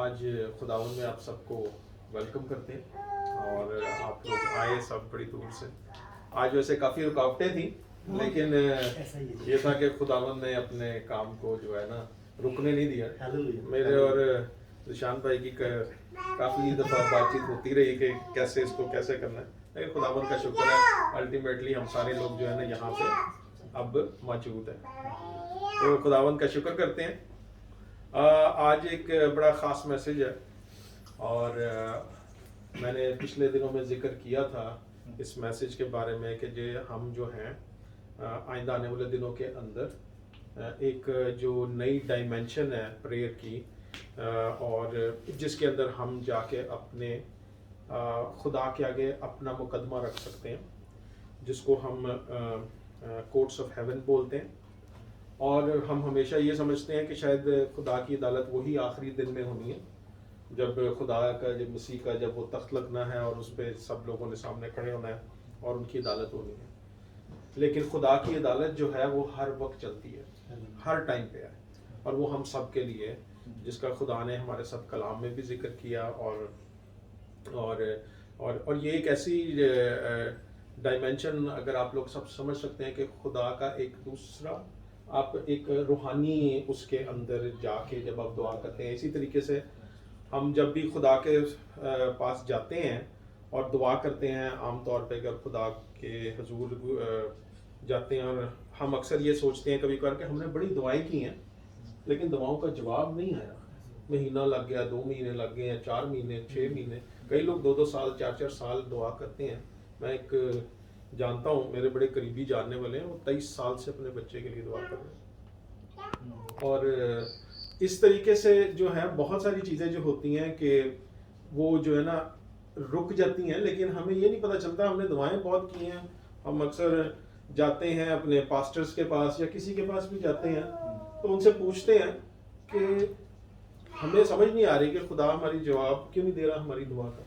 آج خداوند میں آپ سب کو ویلکم کرتے ہیں اور آپ لوگ آئے سب بڑی دور سے. آج ویسے کافی رکاوٹیں تھیں لیکن یہ تھا کہ خداوند نے اپنے کام کو جو ہے نا رکنے نہیں دیا. میرے اور ذیشان بھائی کی کافی دفعہ بات چیت ہوتی رہی کہ کیسے اس کو کیسے کرنا ہے, لیکن خداوند کا شکر ہے الٹیمیٹلی ہم سارے لوگ جو ہے نا یہاں پہ اب موجود ہیں, تو خداوند کا شکر کرتے ہیں. آج ایک بڑا خاص میسج ہے اور میں نے پچھلے دنوں میں ذکر کیا تھا اس میسج کے بارے میں کہ ہم جو ہیں آئندہ آنے والے دنوں کے اندر ایک جو نئی ڈائمینشن ہے پریئر کی اور جس کے اندر ہم جا کے اپنے خدا کے آگے اپنا مقدمہ رکھ سکتے ہیں, جس کو ہم کورٹس آف ہیون بولتے ہیں. اور ہم ہمیشہ یہ سمجھتے ہیں کہ شاید خدا کی عدالت وہی آخری دن میں ہونی ہے جب خدا کا, جب مسیح کا جب وہ تخت لگنا ہے اور اس پہ سب لوگوں نے سامنے کھڑے ہونا ہے اور ان کی عدالت ہونی ہے. لیکن خدا کی عدالت جو ہے وہ ہر وقت چلتی ہے, ہر ٹائم پہ ہے, اور وہ ہم سب کے لیے, جس کا خدا نے ہمارے ساتھ کلام میں بھی ذکر کیا. اور یہ ایک ایسی ڈائمینشن اگر آپ لوگ سب سمجھ سکتے ہیں کہ خدا کا ایک دوسرا آپ ایک روحانی اس کے اندر جا کے جب آپ دعا کرتے ہیں, اسی طریقے سے ہم جب بھی خدا کے پاس جاتے ہیں اور دعا کرتے ہیں, عام طور پہ اگر خدا کے حضور جاتے ہیں اور ہم اکثر یہ سوچتے ہیں کبھی کبھار کہ ہم نے بڑی دعائیں کی ہیں لیکن دعاؤں کا جواب نہیں آیا. مہینہ لگ گیا, 2 مہینے لگ گئے ہیں, 4 مہینے, 6 مہینے, کئی لوگ 2 سال 4 سال دعا کرتے ہیں. میں ایک جانتا ہوں, میرے بڑے قریبی جاننے والے ہیں, وہ 23 سال سے اپنے بچے کے لیے دعا کر رہے ہیں. اور اس طریقے سے جو ہے بہت ساری چیزیں جو ہوتی ہیں کہ وہ جو ہے نا رک جاتی ہیں, لیکن ہمیں یہ نہیں پتہ چلتا. ہم نے دعائیں بہت کی ہیں, ہم اکثر جاتے ہیں اپنے پاسٹرز کے پاس یا کسی کے پاس بھی جاتے ہیں تو ان سے پوچھتے ہیں کہ ہمیں سمجھ نہیں آ رہی کہ خدا ہماری جواب کیوں نہیں دے رہا ہماری دعا کا,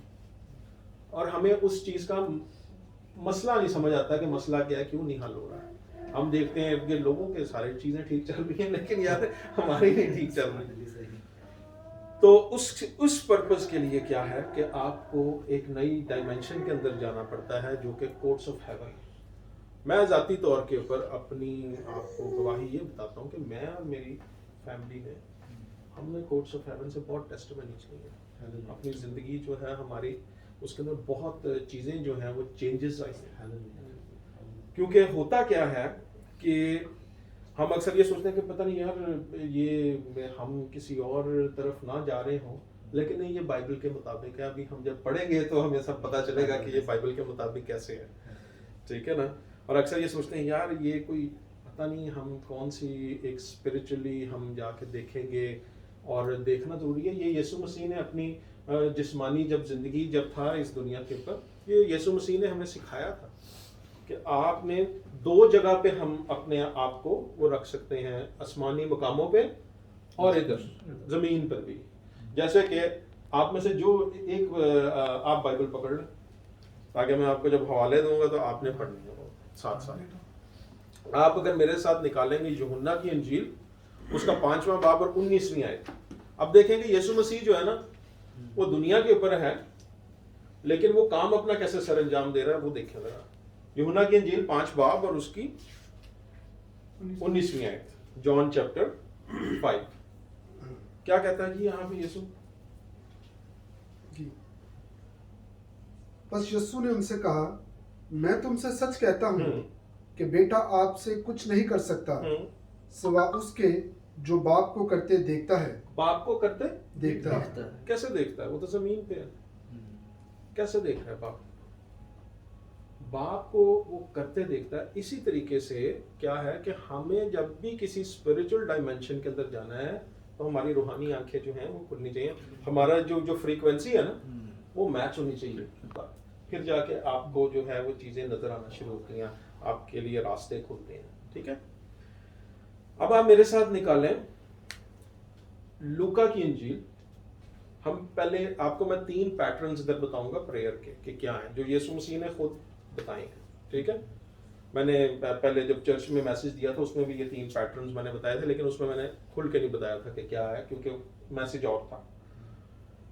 اور ہمیں اس چیز کا مسئلہ نہیں سمجھ آتا کہ مسئلہ کیا ہے, کیوں نہیں حل ہو رہا ہے. ہم دیکھتے ہیں کہ لوگوں کے ساری چیزیں ٹھیک چل رہی ہیں لیکن یار ہماری نہیں ٹھیک چل رہی. تو اس پرپز کے لیے کیا ہے کہ آپ کو ایک نئی ڈائمینشن کے اندر جانا پڑتا ہے جو کہ کورٹس آف ہیون. میں ذاتی طور کے اوپر اپنی آپ کو گواہی یہ بتاتا ہوں کہ میں اور میری فیملی نے ہم نے کورٹس آف ہیون سے بہت ٹیسٹمنیز لی ہیں. اپنی زندگی جو ہے ہماری اس کے اندر بہت چیزیں جو ہیں وہ چینجز آئی ہیں. کیونکہ ہوتا کیا ہے کہ ہم اکثر یہ سوچتے ہیں کہ پتہ نہیں یار یہ ہم کسی اور طرف نہ جا رہے ہوں, لیکن نہیں, یہ بائبل کے مطابق ہے. ابھی ہم جب پڑھیں گے تو ہمیں سب پتہ چلے گا کہ یہ بائبل کے مطابق کیسے ہے, ٹھیک ہے نا. اور اکثر یہ سوچتے ہیں یار یہ کوئی پتہ نہیں ہم کون سی ایک اسپرچولی ہم جا کے دیکھیں گے, اور دیکھنا ضروری ہے. یہ یسوع مسیح نے اپنی جسمانی جب زندگی جب تھا اس دنیا کے اوپر, یہ یسوع مسیح نے ہمیں سکھایا تھا کہ آپ نے 2 جگہ پہ ہم اپنے آپ کو وہ رکھ سکتے ہیں, آسمانی مقاموں پہ اور ادھر زمین پر بھی. جیسے کہ آپ میں سے جو ایک آپ بائبل پکڑ لیں تاکہ میں آپ کو جب حوالے دوں گا تو آپ نے پڑھنی ہے ساتھ ساتھ. آپ اگر میرے ساتھ نکالیں گے یوحنا کی انجیل اس کا 5واں باب اور 19ویں آیت, اب دیکھیں گے یسوع مسیح جو ہے نا وہ دنیا کے اوپر ہے لیکن وہ کام اپنا کیسے سر انجام دے رہا ہے وہ دیکھیں ذرا. یوحنا کی انجیل 5 باب اور اس کی 19ویں آیت, جان چیپٹر 5. کیا کہتا ہے جی یہاں پہ یسوع؟ پس یسوع نے ان سے کہا, میں تم سے سچ کہتا ہوں کہ بیٹا آپ سے کچھ نہیں کر سکتا سوا اس کے جو باپ کو کرتے دیکھتا ہے. باپ کو کرتے دیکھتا ہے. کیسے دیکھتا ہے؟ وہ تو زمین پہ ہے. کیسے دیکھ رہا ہے باپ؟ باپ کو وہ کرتے دیکھتا ہے. اسی طریقے سے کیا ہے کہ ہمیں جب بھی کسی اسپرچل ڈائمینشن کے اندر جانا ہے تو ہماری روحانی آنکھیں جو ہیں وہ کھلنی چاہیے. ہمارا جو فریکوینسی ہے نا وہ میچ ہونی چاہیے, پھر جا کے آپ کو جو ہے وہ چیزیں نظر آنا شروع ہوتی ہیں, آپ کے لیے راستے کھلتے ہیں. ٹھیک ہے, اب آپ میرے ساتھ نکالیں لوکا کی انجیل. ہم پہلے آپ کو میں 3 پیٹرنز ادھر بتاؤں گا پریئر کے کہ کیا ہیں, جو یسوع مسیح نے خود بتائے ہیں. ٹھیک ہے, میں نے پہلے جب چرچ میں میسج دیا تھا اس میں بھی یہ 3 پیٹرنز میں نے بتائے تھے, لیکن اس میں نے کھل کے نہیں بتایا تھا کہ کیا ہے کیونکہ میسج اور تھا.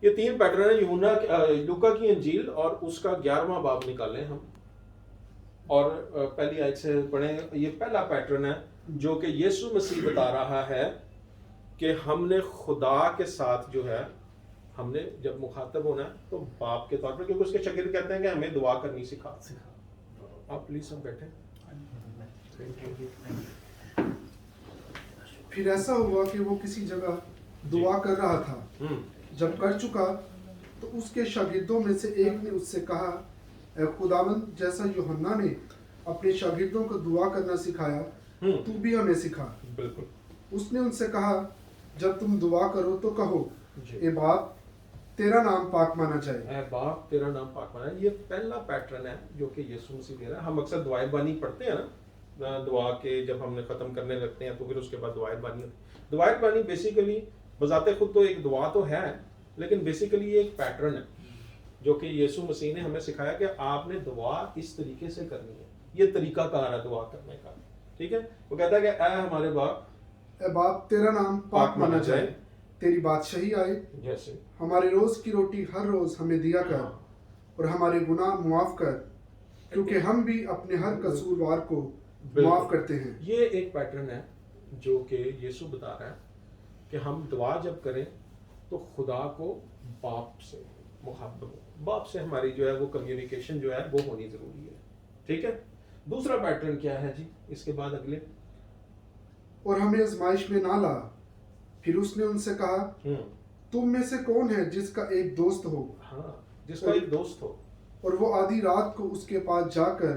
یہ 3 پیٹرن ہے. لوکا کی انجیل اور اس کا 11واں باب نکالیں ہم اور پہلی آیت سے پڑھیں. یہ پہلا پیٹرن ہے جو کہ یسوع مسیح بتا رہا ہے کہ ہم نے خدا کے ساتھ جو ہے ہم نے جب مخاطب ہونا ہے تو باپ کے طور پر, کیونکہ اس کے شاگرد کہتے ہیں کہ ہمیں دعا کرنی سکھا. آپ پلیز سب بیٹھیں. پھر ایسا ہوا کہ وہ کسی جگہ دعا کر رہا تھا. جب کر چکا تو اس کے شاگردوں میں سے ایک نے اس سے کہا, اے خداوند, جیسا یوحنا نے اپنے شاگردوں کو دعا کرنا سکھایا تو بھی ہمیں سکھا. بالکل. اس نے ان سے کہا, جب تم دعا کرو تو کہو, جی. اے باپ, تیرا نام پاک مانا جائے. اے باپ, تیرا نام پاک مانا. یہ پہلا پیٹرن ہے جو کہ یسوع مسیح دے رہا ہے. ہم اکثر دعائیں بانی پڑھتے ہیں نا, دعا کے جب ہم نے ختم کرنے لگتے ہیں تو پھر اس کے بعد دعائیں بانی ہوتی ہے. دعائیں بانی بیسیکلی بذات خود تو ایک دعا تو ہے, لیکن بیسیکلی یہ ایک پیٹرن ہے جو کہ یسوع مسیح نے ہمیں سکھایا کہ آپ نے دعا اس طریقے سے کرنی ہے. یہ طریقہ کار ہے دعا کرنے کا. ٹھیک ہے. وہ کہتا ہے کہ اے ہمارے باپ, اے باپ, تیرا نام پاک مانا جائے, تیری بادشاہی آئے, جیسے ہمارے روز کی روٹی ہر روز ہمیں دیا کر, اور ہمارے گناہ معاف کر, کیونکہ ہم بھی اپنے ہر قصوروار کو معاف کرتے ہیں. یہ ایک پیٹرن ہے جو کہ یسوع بتا رہا ہے کہ ہم دعا جب کریں تو خدا کو باپ سے محبت ہو, باپ سے ہماری جو ہے وہ کمیونیکیشن جو ہے وہ ہونی ضروری ہے. ٹھیک ہے. دوسرا پیٹرن کیا ہے جی اس کے بعد اگلے, اور ہمیں آزمائش میں نہ لا. پھر اس نے ان سے کہا, تم میں سے کون ہے جس کا ایک دوست ہو, جس کا ایک دوست ہو, اور وہ آدھی رات کو اس کے پاس جا کر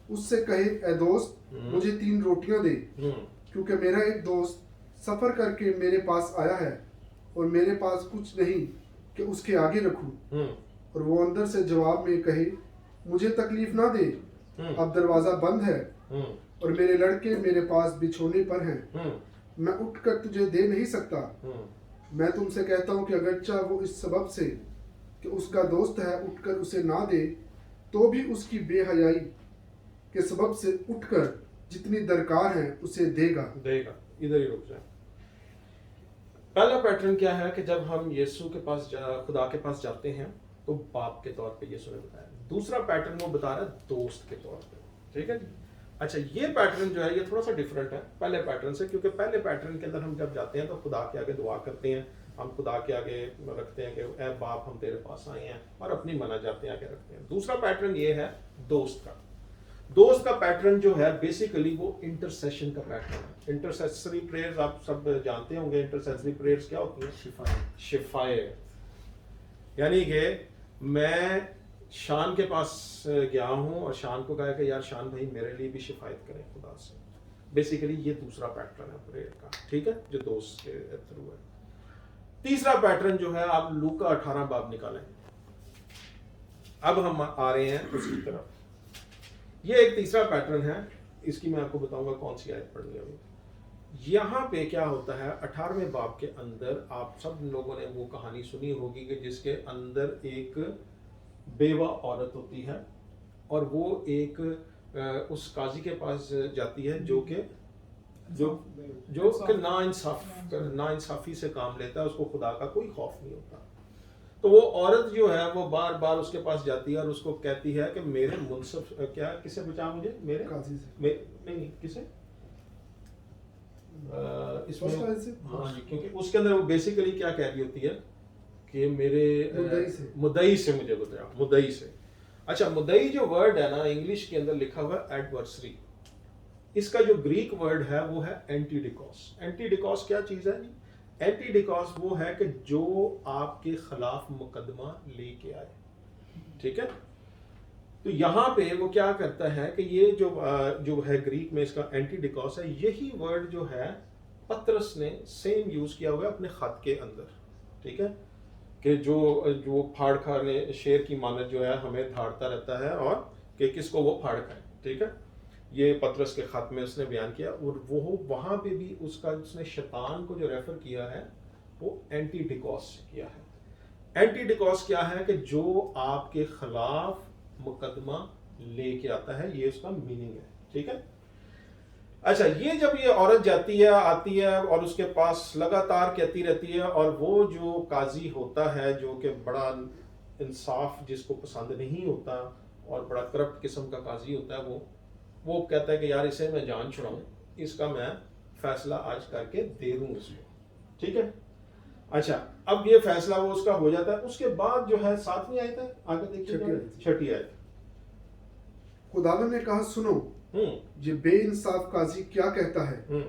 اس سے کہے, اے دوست, مجھے 3 روٹیاں دے, کیونکہ میرا ایک دوست سفر کر کے میرے پاس آیا ہے اور میرے پاس کچھ نہیں کہ اس کے آگے رکھوں. اور وہ اندر سے جواب میں کہے, مجھے تکلیف نہ دے, اب دروازہ بند ہے اور میرے لڑکے میرے پاس بچھونے پر ہیں, میں اٹھ کر تجھے دے نہیں سکتا. میں تم سے کہتا ہوں کہ اگرچہ وہ اس سبب سے کہ اس کا دوست ہے اٹھ کر اسے نہ دے, تو بھی اس کی بے حیائی کے سبب سے اٹھ کر جتنی درکار ہے اسے دے گا. ادھر ہی رک جائیں. پہلا پیٹرن کیا ہے کہ جب ہم یسوع کے پاس خدا کے پاس جاتے ہیں تو باپ کے طور پہ یسوع نے بتایا. دوسرا پیٹرن وہ بتا رہا ہے دوست کے طور پہ. ٹھیک ہے جی. اچھا, یہ پیٹرن جو ہے یہ تھوڑا سا ڈفرینٹ ہے پہلے پیٹرن سے, کیونکہ پہلے پیٹرن کے اندر ہم جب جاتے ہیں تو خدا کے آگے دعا کرتے ہیں, ہم خدا کے آگے رکھتے ہیں کہ اے باپ ہم تیرے پاس آئے ہیں, اور اپنی مناجاتیں آگے رکھتے ہیں. دوسرا پیٹرن یہ ہے دوست کا. دوست کا پیٹرن جو ہے بیسیکلی وہ انٹرسیشن کا پیٹرن ہے. انٹرسیسری پریئرز آپ سب جانتے ہوں گے. انٹرسیسری پریئرز کیا ہوتی ہیں؟ شفائے. یعنی کہ میں شان کے پاس گیا ہوں اور شان کو کہا کہ یار شان بھائی میرے لیے بھی شفایت کریں خدا سے. بیسیکلی یہ دوسرا پیٹرن ہے پریئر کا. ٹھیک ہے, جو دوست کے تھرو ہے. تیسرا پیٹرن جو ہے آپ لوکا 18 باب نکالیں. اب ہم آ رہے ہیں اس کی طرف. یہ ایک تیسرا پیٹرن ہے, اس کی میں آپ کو بتاؤں گا کون سی آیت پڑھنی ہے. یہاں پہ کیا ہوتا ہے 18ویں باب کے اندر, آپ سب لوگوں نے وہ کہانی سنی ہوگی کہ جس کے اندر ایک بیوہ عورت ہوتی ہے اور وہ ایک اس قاضی کے پاس جاتی ہے جو کہ ناانصافی سے کام لیتا ہے. اس کو خدا کا کوئی خوف نہیں ہوتا. تو وہ عورت جو ہے وہ بار بار اس کے پاس جاتی ہے اور اس کو کہتی ہے کہ میرے منصف کیا کسے بچا مجھے, میرے قاضی سے. نہیں کسے, اس میں ہاں جی, کیونکہ اس کے اندر وہ بیسیکلی کیا کہہ رہی ہوتی ہے کہ میرے مدعی سے مجھے بتایا. مدعی سے. اچھا, مدعی جو ورڈ ہے نا انگلش کے اندر لکھا ہوا ہے ایڈورسری. اس کا جو گریک ورڈ ہے وہ ہے اینٹی ڈیکوس. اینٹی ڈیکوس کیا چیز ہے جی؟ اینٹی ڈیکوس وہ ہے کہ جو آپ کے خلاف مقدمہ لے کے آئے. ٹھیک ہے. تو یہاں پہ وہ کیا کرتا ہے کہ یہ جو ہے گریک میں اس کا اینٹی ڈیکوس ہے, یہی ورڈ جو ہے پطرس نے سیم یوز کیا ہوا ہے اپنے خط کے اندر. ٹھیک ہے, کہ جو پھاڑ کھانے شیر کی مانت جو ہے ہمیں دھاڑتا رہتا ہے اور کہ کس کو وہ پھاڑ کھائے. ٹھیک ہے, یہ پطرس کے خط میں اس نے بیان کیا. اور وہ وہاں پہ بھی اس نے شیطان کو جو ریفر کیا ہے وہ اینٹی ڈیکوس سے کیا ہے. اینٹی ڈیکوس کیا ہے کہ جو آپ کے خلاف مقدمہ لے کے آتا ہے, یہ اس کا میننگ ہے. ٹھیک ہے. اچھا یہ جب یہ عورت جاتی ہے آتی ہے اور اس کے پاس لگاتار کہتی رہتی ہے، اور وہ جو قاضی ہوتا ہے جو کہ بڑا انصاف جس کو پسند نہیں ہوتا اور بڑا کرپٹ قسم کا قاضی ہوتا ہے، وہ کہتا ہے کہ یار اسے میں جان چھڑاؤں، اس کا میں فیصلہ آج کر کے دے دوں اس کو، ٹھیک ہے. اچھا اب یہ فیصلہ وہ اس کا ہو جاتا ہے. اس کے بعد جو ہے 7ویں آیت ہے، آگے دیکھیے 6 آیت. خداوند نے کہا سنو یہ بے انصاف قاضی کیا کہتا ہے،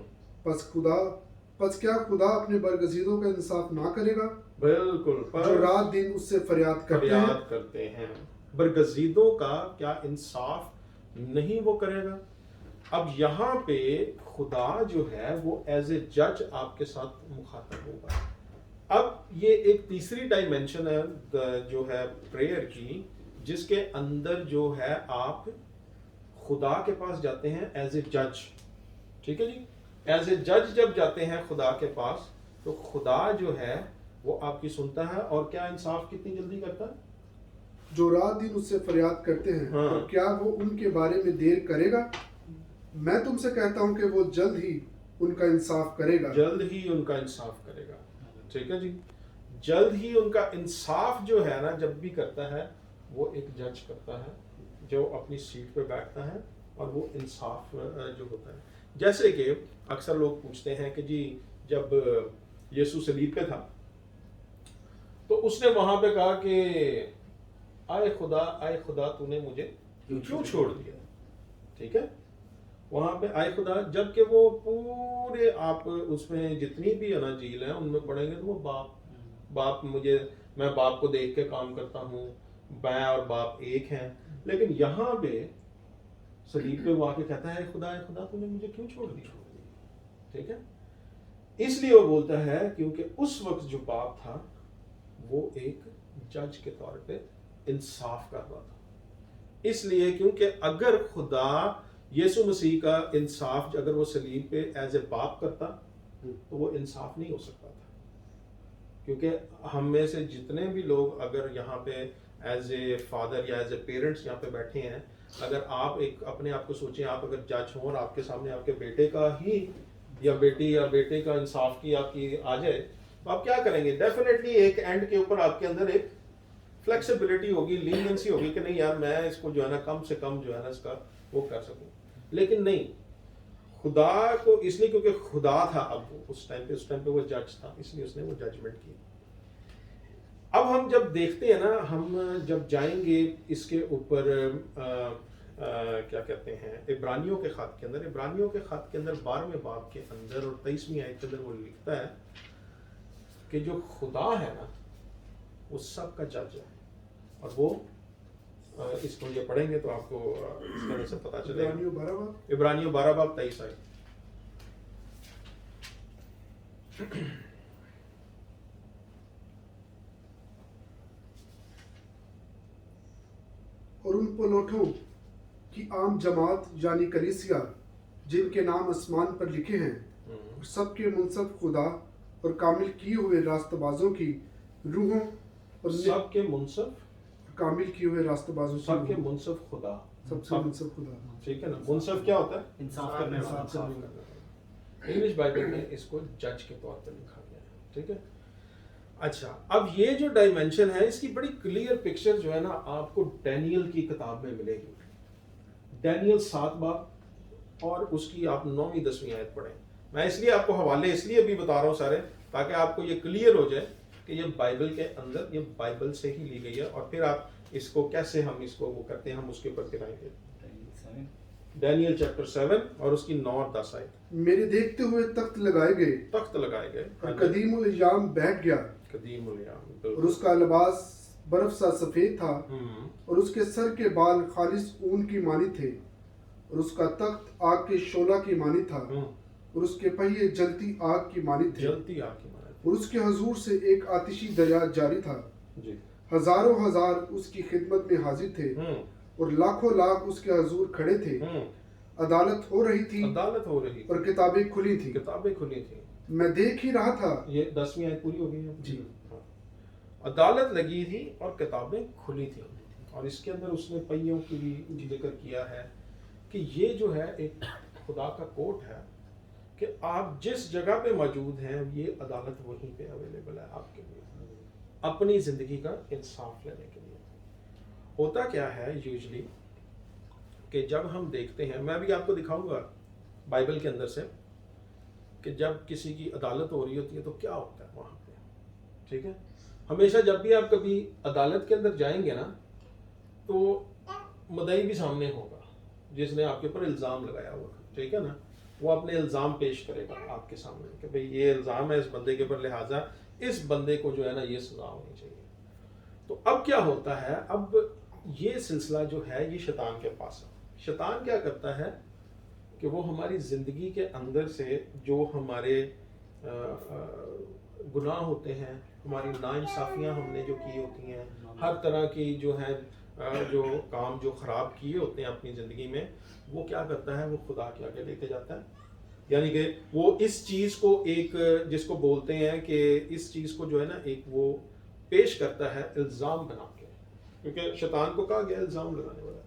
پس کیا خدا اپنے برگزیدوں کا انصاف نہ کرے گا؟ بالکل، جو رات دن اس سے فریاد کرتے ہیں، برگزیدوں کا کیا انصاف نہیں وہ کرے گا. اب یہاں پہ خدا جو ہے وہ ایز اے جج آپ کے ساتھ مخاطب ہوگا. اب یہ ایک تیسری ڈائمینشن ہے جو ہے پریئر کی، جس کے اندر جو ہے آپ خدا کے پاس جاتے ہیں ایز اے جج. ٹھیک ہے جی، ایز اے جج جب جاتے ہیں خدا کے پاس تو خدا جو ہے وہ آپ کی سنتا ہے اور کیا انصاف کتنی جلدی کرتا ہے. جو رات دن اس سے فریاد کرتے ہیں اور کیا وہ ان کے بارے میں دیر کرے گا؟ میں تم سے کہتا ہوں کہ وہ جلد ہی ان کا انصاف کرے گا. جلد ہی ان کا انصاف کرے گا. ٹھیک ہے جی، جلد ہی ان کا انصاف جو ہے نا جب بھی کرتا ہے وہ ایک جج کرتا ہے جو اپنی سیٹ پہ بیٹھتا ہے اور وہ انصاف جو ہوتا ہے. جیسے کہ اکثر لوگ پوچھتے ہیں کہ جی جب یسوع صلیب پہ تھا تو اس نے وہاں پہ کہا کہ آئے خدا تو نے مجھے کیوں چھوڑ دیا. ٹھیک ہے، وہاں پہ آئے خدا، جبکہ وہ پورے آپ اس میں جتنی بھی اناجیل ہیں ان میں پڑھیں گے تو وہ باپ میں باپ کو دیکھ کے کام کرتا ہوں، میں اور باپ ایک ہیں. لیکن یہاں پہ صلیب پہ وہ آ کے کہتا ہے خدا تو نے مجھے کیوں چھوڑ دیا. ٹھیک ہے، اس لیے وہ بولتا ہے کیونکہ اس وقت جو باپ تھا وہ ایک جج کے طور پہ انصاف کر رہا تھا. اس لیے کیونکہ اگر خدا یسوع مسیح کا انصاف اگر وہ صلیب پہ ایز اے باپ کرتا تو وہ انصاف نہیں ہو سکتا تھا. کیونکہ ہم میں سے جتنے بھی لوگ اگر یہاں پہ ایز اے فادر یا ایز اے پیرنٹس یہاں پہ بیٹھے ہیں، اگر آپ ایک اپنے آپ کو سوچیں آپ اگر جج ہوں اور آپ کے سامنے آپ کے بیٹے کا ہی یا بیٹی یا بیٹے کا انصاف کی آپ کی آ جائے تو آپ کیا کریں گے؟ ڈیفینیٹلی ایک اینڈ کے اوپر آپ کے اندر ایک فلیکسیبلٹی ہوگی، لینینسی ہوگی کہ نہیں یار میں اس کو جو ہے نا کم سے کم جو ہے نا اس کا وہ کر سکوں. لیکن نہیں، خدا کو اس لیے کیونکہ خدا تھا اب اس ٹائم پہ وہ جج تھا، اس لیے اس نے وہ ججمنٹ کی. اب ہم جب دیکھتے ہیں نا، ہم جب جائیں گے اس کے اوپر کیا کہتے ہیں عبرانیوں کے خط کے اندر 12ویں باب کے اندر اور 23ویں آیت کے اندر وہ لکھتا ہے کہ جو خدا ہے نا وہ سب کا جج ہے. اور وہ اس کو یہ پڑھیں گے تو آپ کو اس طرح سے پتا چلے گا. عبرانیوں 12 باب 23 آیت. اور ان پلوٹھوں کی عام جماعت یعنی کلیسیا جن کے نام آسمان پر لکھے ہیں، سب کے منصف خدا اور کامل کیے ہوئے راست بازوں کی روحوں اور سب کے منصف کامل کیے ہوئے راست بازوں سب کے منصف خدا، سب سے منصف خدا. ٹھیک ہے نا، منصف کیا ہوتا ہے؟ انصاف کرنے والا. انگلش بائبل میں اس کو جج کے طور پہ لکھا گیا ہے. ٹھیک ہے، اچھا اب یہ جو ڈائمینشن ہے اس کی بڑی کلیئر پکچر جو ہے نا آپ کو ڈینیل کی کتاب میں ملے گی. ڈینیل 7 باب اور اس کی آپ 9ویں 10ویں آیت پڑھیں. میں اس لیے آپ کو حوالے اس لیے بھی بتا رہا ہوں سارے تاکہ آپ کو یہ کلیئر ہو جائے کہ یہ بائبل کے اندر یہ بائبل سے ہی لی گئی ہے. اور پھر آپ اس کو کیسے ہم اس کو وہ کرتے ہیں ہم اس کے اوپر پھر آئیں گے. ڈینیل چیپٹر 7 اور اس کی 9 اور 10 آیت. میرے دیکھتے ہوئے تخت لگائے گئے اور قدیم الیام بیٹھ گیا اور اس کا لباس برف سا سفید تھا اور اس کے سر کے بال خالص اون کی مانی تھے اور اس کا تخت آگ کے شعلہ کی مانی تھا اور اس کے پہیے جلتی آگ کی مانی تھے اور اس کے حضور سے ایک آتشی دریا جاری تھا. ہزاروں ہزار اس کی خدمت میں حاضر تھے اور لاکھوں لاکھ اس کے حضور کھڑے تھے. عدالت ہو رہی تھی اور کتابیں کھلی تھی. میں دیکھ ہی رہا تھا. یہ 10ویں آیت پوری ہو گئی ہے جی. عدالت لگی تھی اور کتابیں کھلی تھی. اور اس کے اندر اس نے پہیوں کی بھی ذکر کیا ہے کہ یہ جو ہے ایک خدا کا کوٹ ہے کہ آپ جس جگہ پہ موجود ہیں یہ عدالت وہیں پہ اویلیبل ہے آپ کے لیے اپنی زندگی کا انصاف لینے کے لیے. ہوتا کیا ہے یوزلی کہ جب ہم دیکھتے ہیں, میں بھی آپ کو دکھاؤں گا بائبل کے اندر سے کہ جب کسی کی عدالت ہو رہی ہوتی ہے تو کیا ہوتا ہے وہاں پہ, ٹھیک ہے. ہمیشہ جب بھی آپ کبھی عدالت کے اندر جائیں گے نا تو مدعی بھی سامنے ہوگا جس نے آپ کے اوپر الزام لگایا ہوگا, ٹھیک ہے نا. وہ اپنے الزام پیش کرے گا آپ کے سامنے کہ بھئی یہ الزام ہے اس بندے کے اوپر, لہٰذا اس بندے کو جو ہے نا یہ سزا ہونی چاہیے. تو اب کیا ہوتا ہے, اب یہ سلسلہ جو ہے یہ شیطان کے پاس ہے. شیطان کیا کرتا ہے کہ وہ ہماری زندگی کے اندر سے جو ہمارے گناہ ہوتے ہیں, ہماری ناانصافیاں ہم نے جو کی ہوتی ہیں, ہر طرح کی جو ہے جو کام جو خراب کیے ہوتے ہیں اپنی زندگی میں, وہ کیا کرتا ہے, وہ خدا کے آگے لے کے جاتا ہے. یعنی کہ وہ اس چیز کو ایک جس کو بولتے ہیں کہ اس چیز کو جو ہے نا ایک وہ پیش کرتا ہے الزام بنا کے, کیونکہ شیطان کو کہا گیا الزام لگانے والا,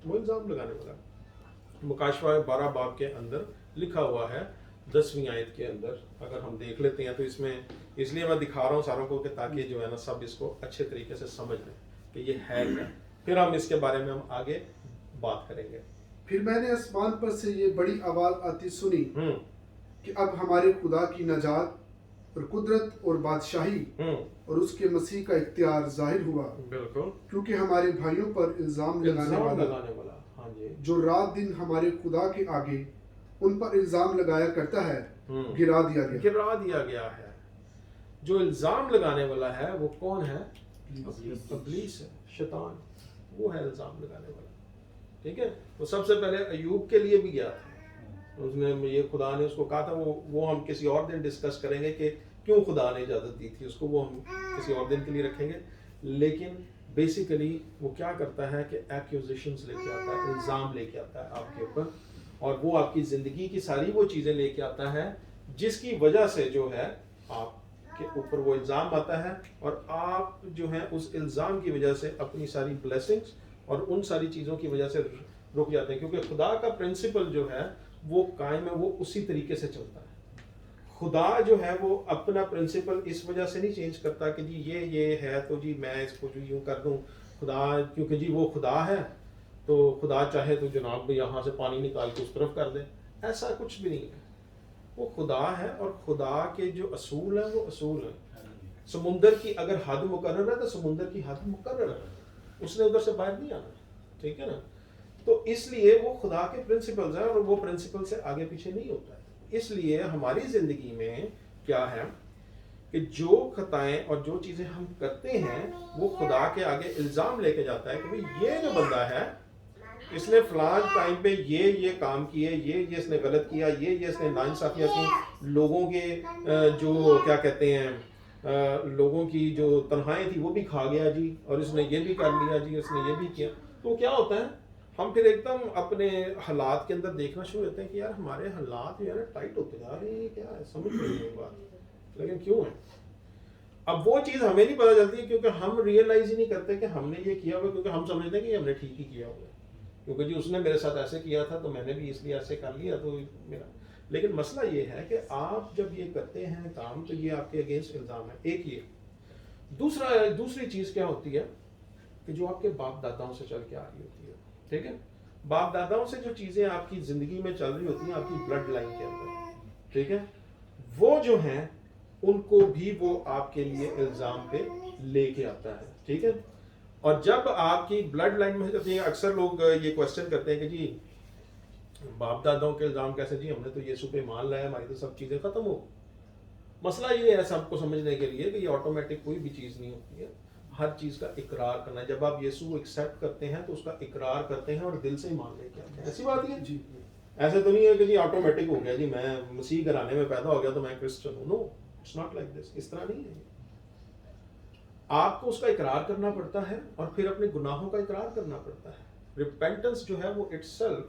وہ الزام لگانے والا. مکاشفہ 12 باب کے اندر لکھا ہوا ہے 10ویں آیت کے اندر, اگر ہم دیکھ لیتے ہیں تو اس میں اس لیے میں دکھا رہا ہوں ساروں کو کہ تاکہ جو ہے نا سب اس کو اچھے طریقے سے سمجھ لیں کہ یہ ہے کیا, پھر ہم اس کے بارے میں ہم آگے بات کریں گے. پھر میں نے آسمان پر سے یہ بڑی آواز آتی سنی کہ اب ہمارے خدا کی نجات اور قدرت اور بادشاہی اور اس کے مسیح کا اختیار ظاہر ہوا, بالکل, کیونکہ ہمارے بھائیوں پر الزام لگانے والا ہاں جی, جو رات دن ہمارے خدا کے آگے ان پر الزام لگایا کرتا ہے گرا دیا گیا ہے. جو الزام لگانے والا ہے وہ کون ہے؟ ابلیس ہے, شیطان, وہ ہے الزام لگانے والا, ٹھیک ہے. وہ سب سے پہلے ایوب کے لیے بھی گیا تھا, اس نے یہ خدا نے اس کو کہا تھا, وہ ہم کسی اور دن ڈسکس کریں گے کہ کیوں خدا نے اجازت دی تھی اس کو, وہ ہم کسی اور دن کے لیے رکھیں گے. لیکن بیسیکلی وہ کیا کرتا ہے کہ ایکیوزیشنز لے کے آتا ہے, الزام لے کے آتا ہے آپ کے اوپر, اور وہ آپ کی زندگی کی ساری وہ چیزیں لے کے آتا ہے جس کی وجہ سے جو ہے آپ کے اوپر وہ الزام آتا ہے, اور آپ جو ہیں اس الزام کی وجہ سے اپنی ساری بلیسنگز اور ان ساری چیزوں کی وجہ سے رک جاتے ہیں. کیونکہ خدا کا پرنسپل جو ہے وہ قائم ہے, وہ اسی طریقے سے چلتا ہے. خدا جو ہے وہ اپنا پرنسپل اس وجہ سے نہیں چینج کرتا کہ جی یہ ہے تو جی میں اس کو جو یوں کر دوں. خدا کیونکہ جی وہ خدا ہے تو خدا چاہے تو جناب یہاں سے پانی نکال کے اس طرف کر دے, ایسا کچھ بھی نہیں ہے. وہ خدا ہے اور خدا کے جو اصول ہیں وہ اصول ہیں. سمندر کی اگر حد مقرر ہے تو سمندر کی حد مقرر ہے, اس نے ادھر سے باہر نہیں آنا, ٹھیک ہے نا. تو اس لیے وہ خدا کے پرنسپلز ہیں اور وہ پرنسپل سے آگے پیچھے نہیں ہوتا ہے. اس لیے ہماری زندگی میں کیا ہے کہ جو خطائیں اور جو چیزیں ہم کرتے ہیں وہ خدا کے آگے الزام لے کے جاتا ہے کہ بھئی یہ جو بندہ ہے اس نے فلاں ٹائم پہ یہ کام کیے, یہ اس نے غلط کیا, یہ اس نے ناانصافیاں کی, لوگوں کے جو کیا کہتے ہیں لوگوں کی جو تنخواہیں تھی وہ بھی کھا گیا جی, اور اس نے یہ بھی کر لیا جی, اس نے یہ بھی کیا. تو کیا ہوتا ہے ہم پھر ایک دم اپنے حالات کے اندر دیکھنا شروع ہوتے ہیں کہ یار ہمارے حالات جو ہے نا ٹائٹ ہوتے جا رہے ہیں, کیا ہے سمجھ نہیں ہے بات, لیکن کیوں ہے. اب وہ چیز ہمیں نہیں پتہ چلتی کیونکہ ہم ریئلائز ہی نہیں کرتے کہ ہم نے یہ کیا ہوا, کیونکہ ہم سمجھتے ہیں کہ ہم نے ٹھیک ہی کیا ہوا ہے, کیونکہ جی اس نے میرے ساتھ ایسے کیا تھا تو میں نے بھی اس لیے ایسے کر لیا تو میرا. لیکن مسئلہ یہ ہے کہ آپ جب یہ کرتے ہیں کام تو یہ آپ کے اگینسٹ الزام ہے. ایک یہ دوسری چیز کیا ہوتی ہے کہ جو آپ کے باپ داداؤں سے چل کے آ رہی ہوتی ہے, ٹھیک ہے. باپ داداؤں سے جو چیزیں آپ کی زندگی میں چل رہی ہوتی ہیں آپ کی بلڈ لائن کے اندر, ٹھیک ہے, وہ جو ہیں ان کو بھی وہ آپ کے لیے الزام پہ لے کے آتا ہے, ٹھیک ہے. اور جب آپ کی بلڈ لائن میں جاتی ہے, اکثر لوگ یہ کوشچن کرتے ہیں کہ جی باپ داداؤں کے الزام کیسے, جی ہم نے تو یسوع پہ مان لایا, ہماری تو سب چیزیں ختم ہو. مسئلہ یہ ہے سب کو سمجھنے کے لیے کہ یہ آٹومیٹک کوئی بھی چیز نہیں ہوتی ہے, ہر چیز کا اقرار کرنا. جب آپ یسوع ایکسیپٹ کرتے ہیں تو اس کا اقرار کرتے ہیں اور دل سے ہی مان لے کے آتے ہیں. ایسی بات ہے جی, ایسے تو نہیں ہے کہ جی آٹومیٹک ہو گیا جی میں مسیح گھرانے میں پیدا ہو گیا تو میں کرسچن ہوں. نو, اٹس ناٹ لائک دس, اس طرح نہیں ہے. آپ کو اس کا اقرار کرنا پڑتا ہے اور پھر اپنے گناہوں کا اقرار کرنا پڑتا ہے. ریپینٹنس جو ہے وہ اٹ سیلف,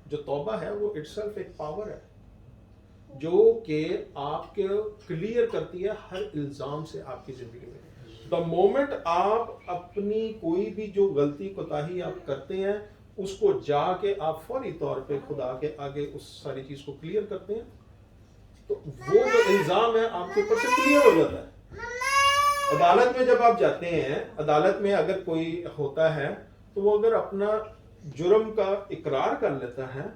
جو توبہ ہے وہ اٹ سیلف ایک پاور ہے جو کہ آپ کے کلیئر کرتی ہے ہر الزام سے آپ کی زندگی میں. دا مومنٹ آپ اپنی کوئی بھی جو غلطی کوتاہی آپ کرتے ہیں اس کو جا کے آپ فوری طور پہ خدا کے آگے اس ساری چیز کو کلیئر کرتے ہیں تو وہ جو الزام ہے آپ کے اوپر سے کلیئر ہو جاتا ہے. عدالت میں جب آپ جاتے ہیں، عدالت میں اگر کوئی ہوتا ہے تو وہ اگر اپنا جرم کا اقرار کر لیتا ہے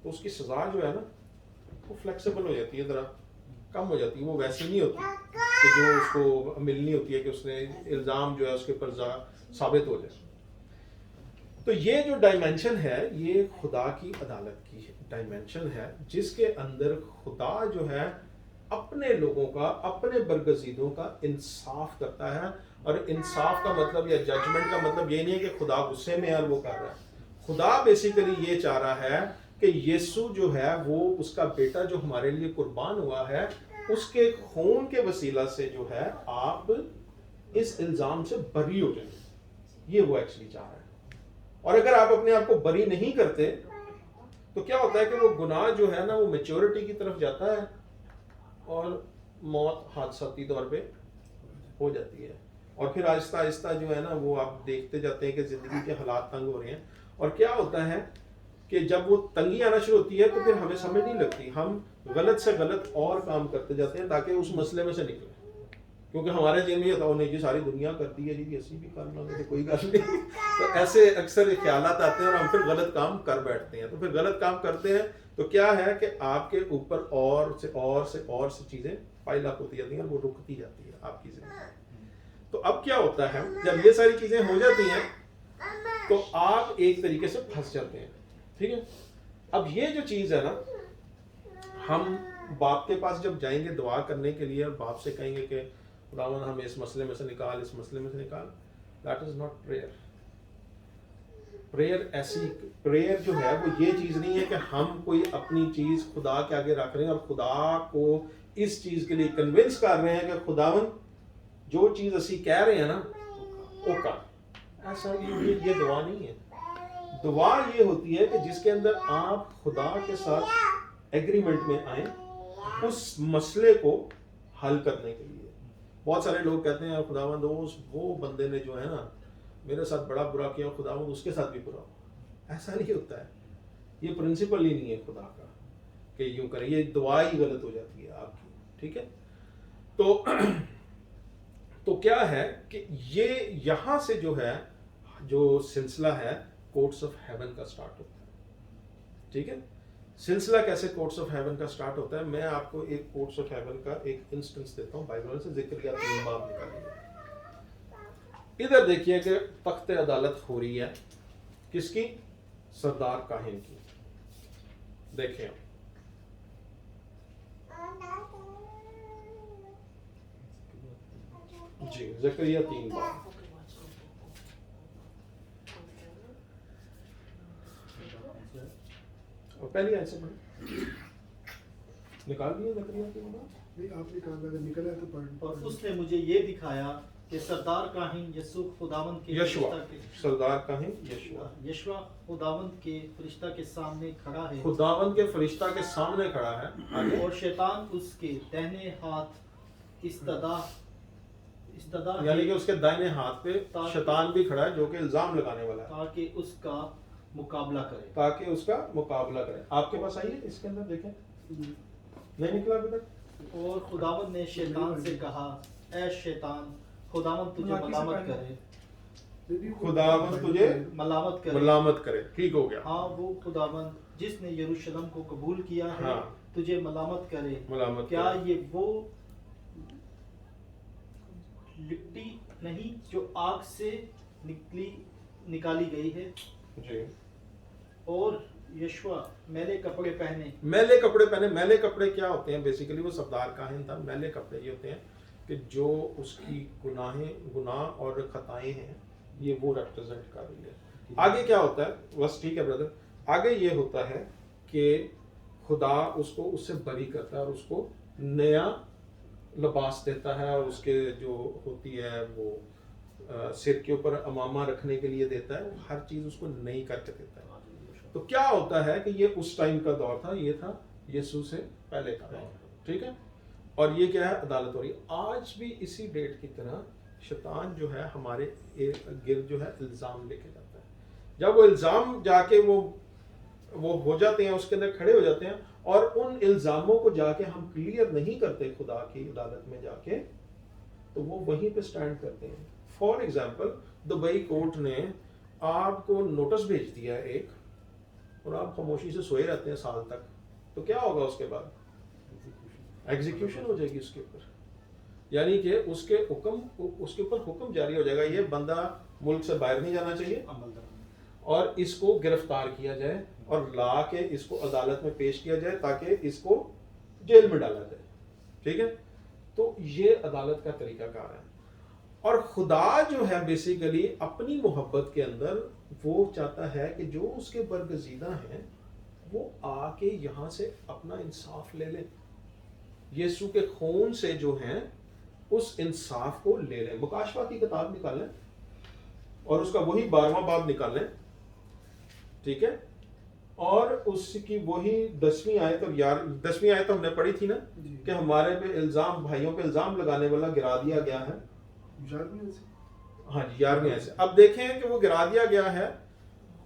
تو اس کی سزا جو ہے نا وہ فلیکسیبل ہو جاتی ہے، ذرا کم ہو جاتی ہے، وہ ویسی نہیں ہوتی کہ جو اس کو ملنی ہوتی ہے کہ اس نے الزام جو ہے اس کے اوپر ثابت ہو جائے. تو یہ جو ڈائمینشن ہے یہ خدا کی عدالت کی ڈائمینشن ہے جس کے اندر خدا جو ہے اپنے لوگوں کا، اپنے برگزیدوں کا انصاف کرتا ہے. اور انصاف کا مطلب یا ججمنٹ کا مطلب یہ نہیں ہے کہ خدا غصے میں ہے اور وہ کر رہا ہے. خدا بیسیکلی یہ چاہ رہا ہے کہ یسوع جو ہے وہ اس کا بیٹا جو ہمارے لیے قربان ہوا ہے اس کے خون کے وسیلہ سے جو ہے آپ اس الزام سے بری ہو جائیں. یہ وہ ایکچولی چاہ رہا ہے. اور اگر آپ اپنے آپ کو بری نہیں کرتے تو کیا ہوتا ہے کہ وہ گناہ جو ہے نا وہ میچورٹی کی طرف جاتا ہے اور موت حادثاتی طور پہ ہو جاتی ہے. اور پھر آہستہ آہستہ جو ہے نا وہ آپ دیکھتے جاتے ہیں کہ زندگی کے حالات تنگ ہو رہے ہیں. اور کیا ہوتا ہے کہ جب وہ تنگی آنا شروع ہوتی ہے تو پھر ہمیں سمجھ نہیں لگتی، ہم غلط سے غلط اور کام کرتے جاتے ہیں تاکہ اس مسئلے میں سے نکلیں. کیونکہ ہمارے ذہن میں یہ ہوتا ہے جی ساری دنیا کرتی ہے جی اسی بھی کر لیں گے کوئی گل نہیں. تو ایسے اکثر خیالات آتے ہیں اور ہم پھر غلط کام کر بیٹھتے ہیں. تو پھر غلط کام کرتے ہیں تو کیا ہے کہ آپ کے اوپر اور سے چیزیں پائل اپ ہوتی جاتی ہیں اور وہ رکتی جاتی ہے آپ کی زندگی. تو اب کیا ہوتا ہے جب یہ ساری چیزیں ہو جاتی ہیں تو آپ ایک طریقے سے پھنس جاتے ہیں. ٹھیک ہے. اب یہ جو چیز ہے نا ہم باپ کے پاس جب جائیں گے دعا کرنے کے لیے اور باپ سے کہیں گے کہ خداوند ہمیں اس مسئلے میں سے نکال، اس مسئلے میں سے نکال، that is not prayer. Prayer جو ہے وہ یہ چیز نہیں ہے کہ ہم کوئی اپنی چیز خدا کے آگے رکھ رہے ہیں اور خدا کو اس چیز کے لیے کنونس کر رہے ہیں کہ خداوند جو چیز اسی کہہ رہے ہیں نا وہ کر. ایسا یہ دعا نہیں ہے. دعا یہ ہوتی ہے کہ جس کے اندر آپ خدا کے ساتھ ایگریمنٹ میں آئیں اس مسئلے کو حل کرنے کے لیے. بہت سارے لوگ کہتے ہیں خداوند وہ بندے نے جو ہے نا میرے ساتھ بڑا برا کیا، خداوند اس کے ساتھ بھی برا ہو. ایسا نہیں ہوتا ہے. یہ پرنسپل ہی نہیں ہے خدا کا کہ یوں کریں. یہ دعا ہی غلط ہو جاتی ہے آپ کی. ٹھیک ہے. تو کیا ہے کہ یہ یہاں سے جو ہے جو سلسلہ ہے کورٹس آف ہیون کا سٹارٹ ہوتا ہے. ٹھیک ہے. سلسلہ کیسے کورٹس آف ہیون کا سٹارٹ ہوتا ہے؟ میں آپ کو ایک کورٹس آف ہیون کا ایک انسٹنس دیتا ہوں بائبل سے. زکریا 3 باب نکالیے. ادھر دیکھیے کہ تخت عدالت ہو رہی ہے کس کی؟ سردار کاہن کی. دیکھیں جی زکریا 3 باب اور پہلی آیت سے پڑھیں. نکال دیا زکریا 3 باب؟ نہیں آپ نکال اگر نکل ہے تو پڑھ. اور اس نے مجھے یہ دکھایا کہ سردار کاہن یسوع خداوند کے سردار کاہن یشوع خداوند کے فرشتہ کے سامنے کھڑا ہے. خداوند کے فرشتہ کے سامنے کھڑا ہے اور شیطان اس کے دہنے ہاتھ استدا یعنی کہ اس کے دائنے ہاتھ پہ شیطان بھی کھڑا ہے جو کہ الزام لگانے والا ہے تاکہ اس کا مقابلہ کرے. آپ کے پاس آئیے اس کے اندر دیکھیں. نہیں نکلا ابھی تک. اور خداوند نے شیطان سے کہا اے شیطان خداوند تجھے ملامت کرے. ٹھیک ہو گیا. ہاں وہ خداوند جس نے یروشلم کو قبول کیا ہے تجھے ملامت کرے. کیا یہ وہ لٹی نہیں جو آگ سے نکالی گئی ہے؟ جی. اور یشوع میلے کپڑے پہنے. میلے کپڑے کیا ہوتے ہیں؟ بیسیکلی وہ سردار کاہن تھا. میلے کپڑے یہ ہوتے ہیں کہ جو اس کی گناہ اور خطائیں ہیں یہ وہ ریپرزینٹ کر رہی ہے. آگے کیا ہوتا ہے بس ٹھیک ہے بردر. آگے یہ ہوتا ہے کہ خدا اس کو اس سے بری کرتا ہے اور اس کو نیا لباس دیتا ہے اور اس کے جو ہوتی ہے وہ سر کے اوپر امامہ رکھنے کے لیے دیتا ہے. ہر چیز اس کو نئی کر کے دیتا ہے. تو کیا ہوتا ہے کہ یہ اس ٹائم کا دور تھا. یہ تھا یسوع سے پہلے کا دور. ٹھیک ہے. اور یہ کیا ہے؟ عدالت ہو رہی ہے. آج بھی اسی ڈیٹ کی طرح شیطان جو ہے ہمارے گرد جو ہے الزام لے کے جاتا ہے. جب وہ الزام جا کے وہ ہو جاتے ہیں، اس کے اندر کھڑے ہو جاتے ہیں، اور ان الزاموں کو جا کے ہم کلیئر نہیں کرتے خدا کی عدالت میں جا کے، تو وہ وہیں پہ سٹینڈ کرتے ہیں. فار ایگزامپل دبئی کورٹ نے آپ کو نوٹس بھیج دیا ہے ایک، اور آپ خاموشی سے سوئے رہتے ہیں سال تک، تو کیا ہوگا اس کے بعد؟ ایگزیکیوشن ہو جائے گی اس کے اوپر. یعنی کہ اس کے اوپر حکم جاری ہو جائے گا، یہ بندہ ملک سے باہر نہیں جانا چاہیے، اور اس کو گرفتار کیا جائے اور لا کے اس کو عدالت میں پیش کیا جائے تاکہ اس کو جیل میں ڈالا جائے. ٹھیک ہے، تو یہ عدالت کا طریقہ کار ہے. اور خدا جو ہے بیسیکلی اپنی محبت کے اندر وہ چاہتا ہے کہ جو اس کے برگزیدہ ہیں وہ آ کے یہاں سے اپنا انصاف لے لیں، یسوع کے خون سے جو ہیں اس انصاف کو لے لیں. مکاشفہ کی کتاب نکالیں اور اس کا وہی 12واں باب نکالیں، ٹھیک ہے، اور اس کی وہی 10ویں آیت، اور 10ویں آیت ہم نے پڑھی تھی نا کہ ہمارے پہ الزام، بھائیوں پہ الزام لگانے والا گرا دیا گیا ہے. ہاں جی، 11ویں آیت سے اب دیکھیں کہ وہ گرا دیا گیا ہے،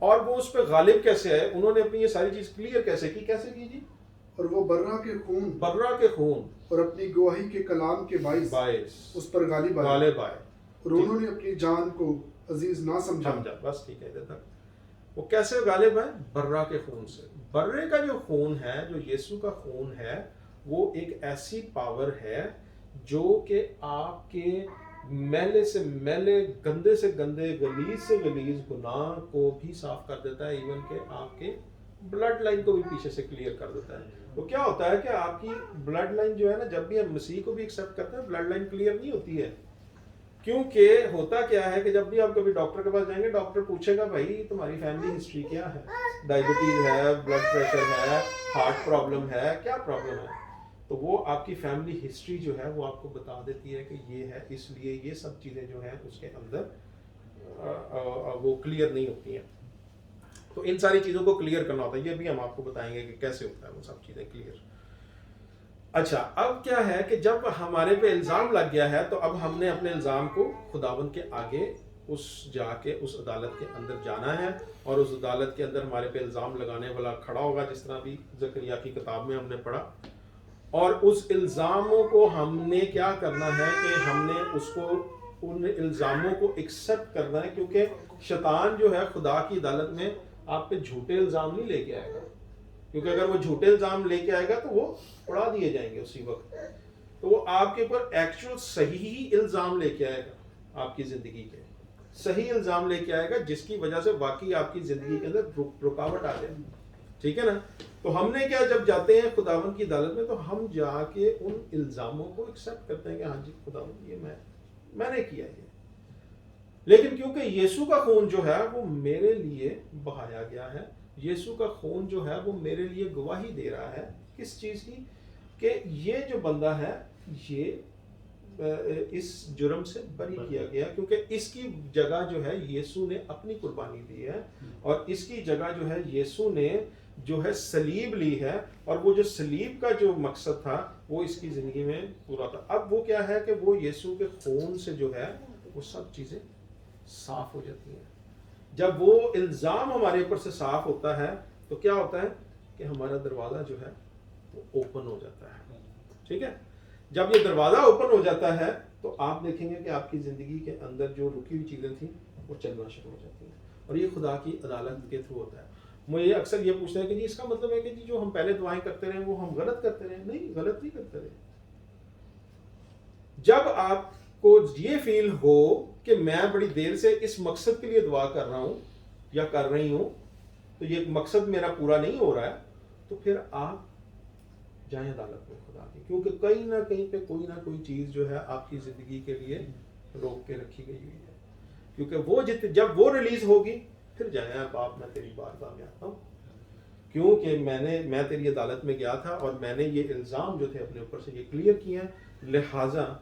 اور وہ اس پہ غالب کیسے آئے. انہوں نے اپنی یہ ساری چیز کلیئر کیسے کی جی؟ اور وہ برہ کے خون اور اپنی گواہی کے کلام کے باعث اس پر غالب آئے، اور انہوں نے اپنی جان کو عزیز نہ سمجھا. بس ٹھیک ہے، ادھر تک. وہ کیسے غالب ہے؟ برہ کے خون سے. برے کا جو خون ہے، جو یسوع کا خون ہے، وہ ایک ایسی پاور ہے جو کہ آپ کے میلے سے میلے، گندے سے گندے، غلیظ سے غلیظ گناہ کو بھی صاف کر دیتا ہے، ایون کہ آپ کے بلڈ لائن کو بھی پیچھے سے کلیئر کر دیتا ہے. تو کیا ہوتا ہے کہ آپ کی بلڈ لائن جو ہے نا، جب بھی ہم مسیح کو بھی ایکسیپٹ کرتے ہیں بلڈ لائن کلیئر نہیں ہوتی ہے. کیونکہ ہوتا کیا ہے کہ جب بھی آپ کبھی ڈاکٹر کے پاس جائیں گے، ڈاکٹر پوچھے گا بھائی تمہاری فیملی ہسٹری کیا ہے، ڈائبٹیز ہے، بلڈ پریشر ہے، ہارٹ پرابلم ہے، کیا پرابلم ہے. تو وہ آپ کی فیملی ہسٹری جو ہے وہ آپ کو بتا دیتی ہے کہ یہ ہے، اس لیے یہ سب چیزیں جو ہیں اس کے اندر وہ کلیئر نہیں ہوتی ہیں. تو ان ساری چیزوں کو کلیئر کرنا ہوتا ہے. یہ بھی ہم آپ کو بتائیں گے کہ کیسے ہوتا ہے وہ سب چیزیں کلیئر. اچھا، اب کیا ہے کہ جب ہمارے پہ الزام لگ گیا ہے تو اب ہم نے اپنے الزام کو خداوند کے آگے جا کے اس عدالت کے اندر جانا ہے، اور اس عدالت کے اندر ہمارے پہ الزام لگانے والا کھڑا ہوگا، جس طرح بھی زکریا کی کتاب میں ہم نے پڑھا. اور اس الزاموں کو ہم نے کیا کرنا ہے کہ ہم نے اس کو، ان الزاموں کو ایکسیپٹ کرنا ہے، کیونکہ شیطان جو ہے خدا کی عدالت میں آپ پہ جھوٹے الزام نہیں لے کے آئے گا، کیونکہ اگر وہ جھوٹے الزام لے کے آئے گا تو وہ اڑا دیے جائیں گے اسی وقت. تو وہ آپ کے اوپر ایکچوئل صحیح الزام لے کے آئے گا، آپ کی زندگی کے صحیح الزام لے کے آئے گا، جس کی وجہ سے واقعی آپ کی زندگی کے اندر رکاوٹ آ جائے. ٹھیک ہے نا. تو ہم نے کیا، جب جاتے ہیں خداوند کی عدالت میں تو ہم جا کے ان الزاموں کو ایکسیپٹ کرتے ہیں کہ ہاں جی خداوند یہ میں نے کیا ہے. لیکن کیونکہ یسوع کا خون جو ہے وہ میرے لیے بہایا گیا ہے، یسوع کا خون جو ہے وہ میرے لیے گواہی دے رہا ہے کس چیز کی، کہ یہ جو بندہ ہے یہ اس جرم سے بری کیا گیا، کیونکہ اس کی جگہ جو ہے یسوع نے اپنی قربانی دی ہے، اور اس کی جگہ جو ہے یسوع نے جو ہے صلیب لی ہے، اور وہ جو صلیب کا جو مقصد تھا وہ اس کی زندگی میں پورا تھا. اب وہ کیا ہے کہ وہ یسوع کے خون سے جو ہے وہ سب چیزیں صاف ہو جاتی ہیں. جب وہ الزام ہمارے اوپر سے صاف ہوتا ہے تو کیا ہوتا ہے کہ ہمارا دروازہ جو ہے وہ اوپن ہو جاتا ہے. ٹھیک ہے. جب یہ دروازہ اوپن ہو جاتا ہے تو آپ دیکھیں گے کہ آپ کی زندگی کے اندر جو رکی ہوئی چیزیں تھیں وہ چلنا شروع ہو جاتی ہیں، اور یہ خدا کی عدالت کے تھرو ہوتا ہے. مجھے اکثر یہ پوچھتے ہیں کہ جی اس کا مطلب ہے کہ جی جو ہم پہلے دعائیں کرتے رہے وہ ہم غلط کرتے رہے. نہیں، غلط نہیں کرتے رہے. جب آپ کو یہ فیل ہو کہ میں بڑی دیر سے اس مقصد کے لیے دعا کر رہا ہوں یا کر رہی ہوں، تو یہ مقصد میرا پورا نہیں ہو رہا ہے، تو پھر آپ جائیں عدالت میں خدا کی، کیونکہ کہیں نہ کہیں پہ کوئی نہ کوئی چیز جو ہے آپ کی زندگی کے لیے روک کے رکھی گئی ہوئی ہے. کیونکہ وہ جب وہ ریلیز ہوگی پھر جائیں باپ میں تیری بارگاہ میں آتا ہوں، کیونکہ میں تیری عدالت میں گیا تھا اور میں نے یہ الزام جو تھے اپنے اوپر سے یہ کلیئر کیے ہیں، لہٰذا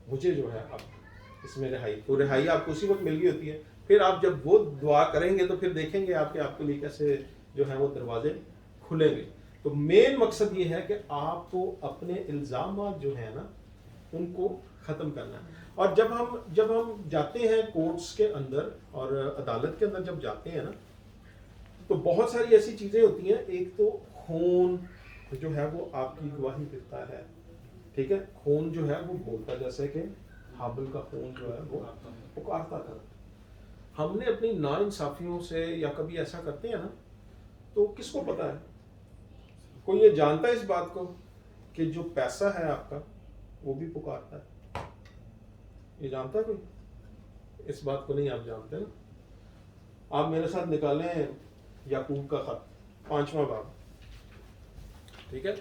مجھے جو ہے اب اس میں رہائی آپ کو اسی وقت مل گئی ہوتی ہے. پھر آپ جب وہ دعا کریں گے تو پھر دیکھیں گے آپ کے لیے کیسے جو ہے وہ دروازے کھلیں گے. تو مین مقصد یہ ہے کہ آپ کو اپنے الزامات جو ہیں نا ان کو ختم کرنا ہے. اور جب ہم جاتے ہیں کورٹس کے اندر اور عدالت کے اندر جب جاتے ہیں نا تو بہت ساری ایسی چیزیں ہوتی ہیں. ایک تو خون جو ہے وہ آپ کی گواہی دیتا ہے, ٹھیک ہے, خون جو ہے وہ بولتا, جیسے کہ حابل کا خون جو ہے وہ پکارتا تھا. ہم نے اپنی ناانصافیوں سے یا کبھی ایسا کرتے ہیں نا, تو کس کو پتا ہے؟ کوئی یہ جانتا ہے اس بات کو کہ جو پیسہ ہے آپ کا وہ بھی پکارتا ہے؟ یہ جانتا ہے کوئی؟ اس بات کو نہیں آپ جانتے نا. آپ میرے ساتھ نکالیں یعقوب کا خط 5واں باب, ٹھیک ہے,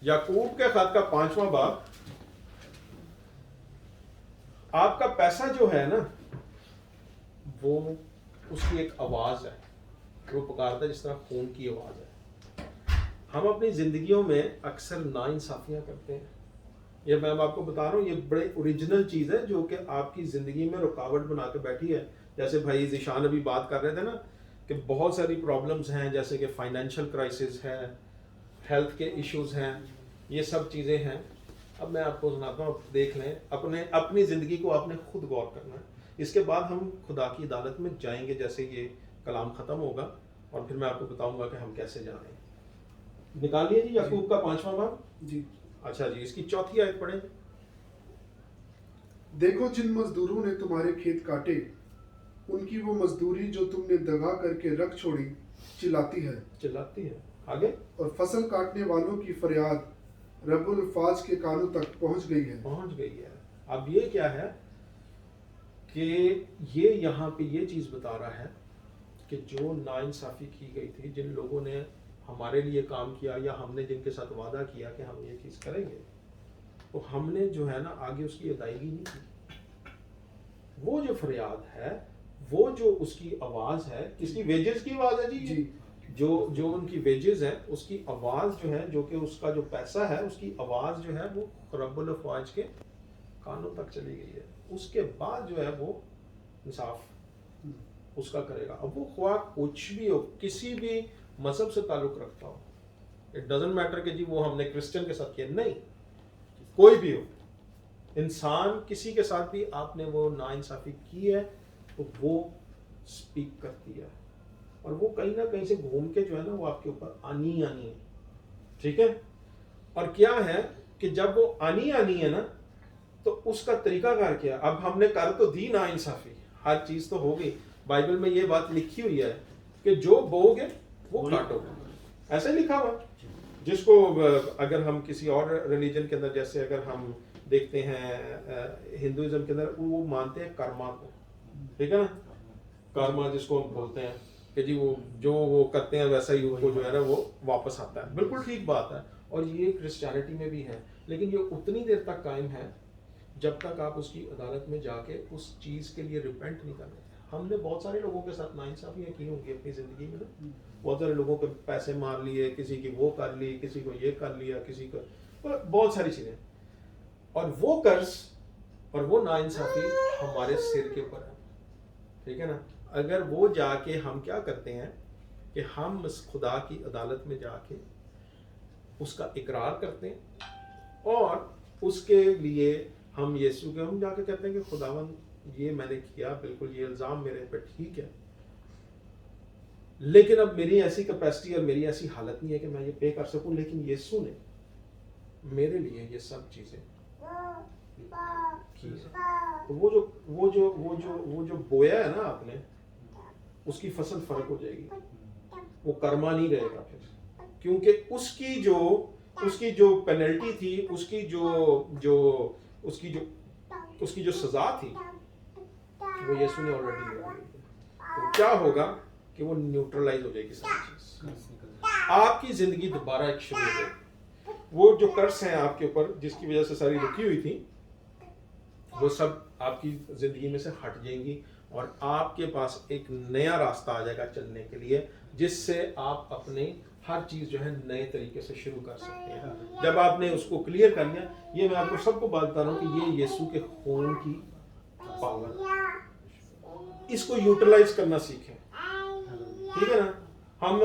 یعقوب کے خط کا 5واں باب. آپ کا پیسہ جو ہے نا وہ اس کی ایک آواز ہے, وہ پکارتا ہے جس طرح خون کی آواز ہے. ہم اپنی زندگیوں میں اکثر ناانصافیاں کرتے ہیں. یہ میں آپ کو بتا رہا ہوں, یہ بڑے اوریجنل چیز ہے جو کہ آپ کی زندگی میں رکاوٹ بنا کے بیٹھی ہے. جیسے بھائی ذیشان ابھی بات کر رہے تھے نا کہ بہت ساری پرابلمز ہیں, جیسے کہ فائنینشیل کرائسس ہے, ہیلتھ کے ایشوز ہیں, یہ سب چیزیں ہیں. اب میں آپ کو سناتا ہوں, دیکھ لیں, اپنی زندگی کو آپ نے خود غور کرنا ہے. اس کے بعد ہم خدا کی عدالت میں جائیں گے جیسے یہ کلام ختم ہوگا, اور پھر میں آپ کو بتاؤں گا کہ ہم کیسے جائیں. نکال لیے جی یعقوب کا 5واں باب. جی اچھا جی, اس کی 4تھی آیت پڑھیں. دیکھو جن مزدوروں نے تمہارے کھیت کاٹے, ان کی وہ مزدوری جو تم نے دگا کر کے رکھ چھوڑی چلاتی ہے. آگے, اور فصل کاٹنے والوں کی فریاد رب الفاظ کے کانوں تک پہنچ گئی ہے. اب یہ کیا ہے کہ یہ یہاں پہ یہ چیز بتا رہا ہے کہ جو ناانصافی کی گئی تھی, جن لوگوں نے ہمارے لیے کام کیا یا ہم نے جن کے ساتھ وعدہ کیا کہ ہم یہ چیز کریں گے, تو ہم نے جو ہے نا آگے اس کی ادائیگی نہیں کی. وہ جو فریاد ہے, وہ جو اس کی آواز ہے, کس کی؟ ویجز کی آواز ہے جی. جو ان کی ویجز ہے اس کی آواز جو ہے, جو کہ اس کا جو پیسہ ہے اس کی آواز جو ہے وہ رب الافواج کے کانوں تک چلی گئی ہے. اس کے بعد جو ہے وہ انصاف اس کا کرے گا. اب وہ خواہ کچھ بھی ہو, کسی بھی مذہب سے تعلق رکھتا ہو, اٹ ڈزنٹ میٹر کہ جی وہ ہم نے کرسچن کے ساتھ کیا, نہیں, کوئی بھی ہو انسان, کسی کے ساتھ بھی آپ نے وہ ناانصافی کی ہے تو وہ سپیک کرتی ہے, اور وہ کہیں نہ کہیں سے گھوم کے جو ہے نا وہ آپ کے اوپر آنی ہے. ٹھیک ہے, اور کیا ہے کہ جب وہ آنی ہے نا تو اس کا طریقہ کار کیا. اب ہم نے کر تو دی ناانصافی, ہر چیز تو ہو گئی. بائبل میں یہ بات لکھی ہوئی ہے کہ جو بو گے وہ کاٹو گے, ایسے لکھا ہوا. جس کو اگر ہم کسی اور ریلیجن کے اندر, جیسے اگر ہم دیکھتے ہیں ہندوازم کے اندر, وہ مانتے ہیں کرما کو, ٹھیک ہے نا, کرما جس کو ہم بولتے ہیں کہ جی وہ جو وہ کرتے ہیں ویسا ہی ان کو جو ہے نا وہ واپس آتا ہے. بالکل ٹھیک بات ہے, اور یہ کرسچینٹی میں بھی ہے, لیکن یہ اتنی دیر تک قائم ہے جب تک آپ اس کی عدالت میں جا کے اس چیز کے لیے ریپینٹ نہیں کرتے. ہم نے بہت سارے لوگوں کے ساتھ ناانصافیاں کی ہوں گی اپنی زندگی میں نا, بہت سارے لوگوں کے پیسے مار لیے, کسی کی وہ کر لی, کسی کو یہ کر لیا, کسی کو بہت ساری چیزیں, اور وہ قرض اور وہ ناانصافی ہمارے سر کے اوپر ہے. ٹھیک ہے نا, اگر وہ جا کے ہم کیا کرتے ہیں کہ ہم خدا کی عدالت میں جا کے اس کا اقرار کرتے ہیں, اور اس کے لیے ہم یسوع کے ہم جا کے کہتے ہیں کہ خداوند یہ میں نے کیا, بالکل یہ الزام میرے پہ ٹھیک ہے, لیکن اب میری ایسی کیپیسٹی اور میری ایسی حالت نہیں ہے کہ میں یہ پے کر سکوں, لیکن یسوع نے میرے لیے یہ سب چیزیں کی ہیں. تو وہ جو بویا ہے نا آپ نے, اس کی فصل فرق ہو جائے گی, وہ کرما نہیں رہے گا پھر, کیونکہ اس کی جو پینلٹی تھی, اس کی جو سزا تھی وہ یسوع نے آلریڈی لے لی. تو کیا ہوگا کہ وہ نیوٹرلائز ہو جائے گی ساری چیز, آپ کی زندگی دوبارہ ایک شروع ہو جائے گی. وہ جو قرض ہیں آپ کے اوپر جس کی وجہ سے ساری رکی ہوئی تھی, وہ سب آپ کی زندگی میں سے ہٹ جائیں گی, اور آپ کے پاس ایک نیا راستہ آ جائے گا چلنے کے لیے, جس سے آپ اپنے ہر چیز جو ہے نئے طریقے سے شروع کر سکتے ہیں. جب آپ نے اس کو کلیئر کر لیا, یہ میں آپ کو سب کو بات بتا رہا ہوں کہ یہ یسوع کے خون کی پاور, اس کو یوٹیلائز کرنا سیکھیں. ٹھیک ہے نا, ہم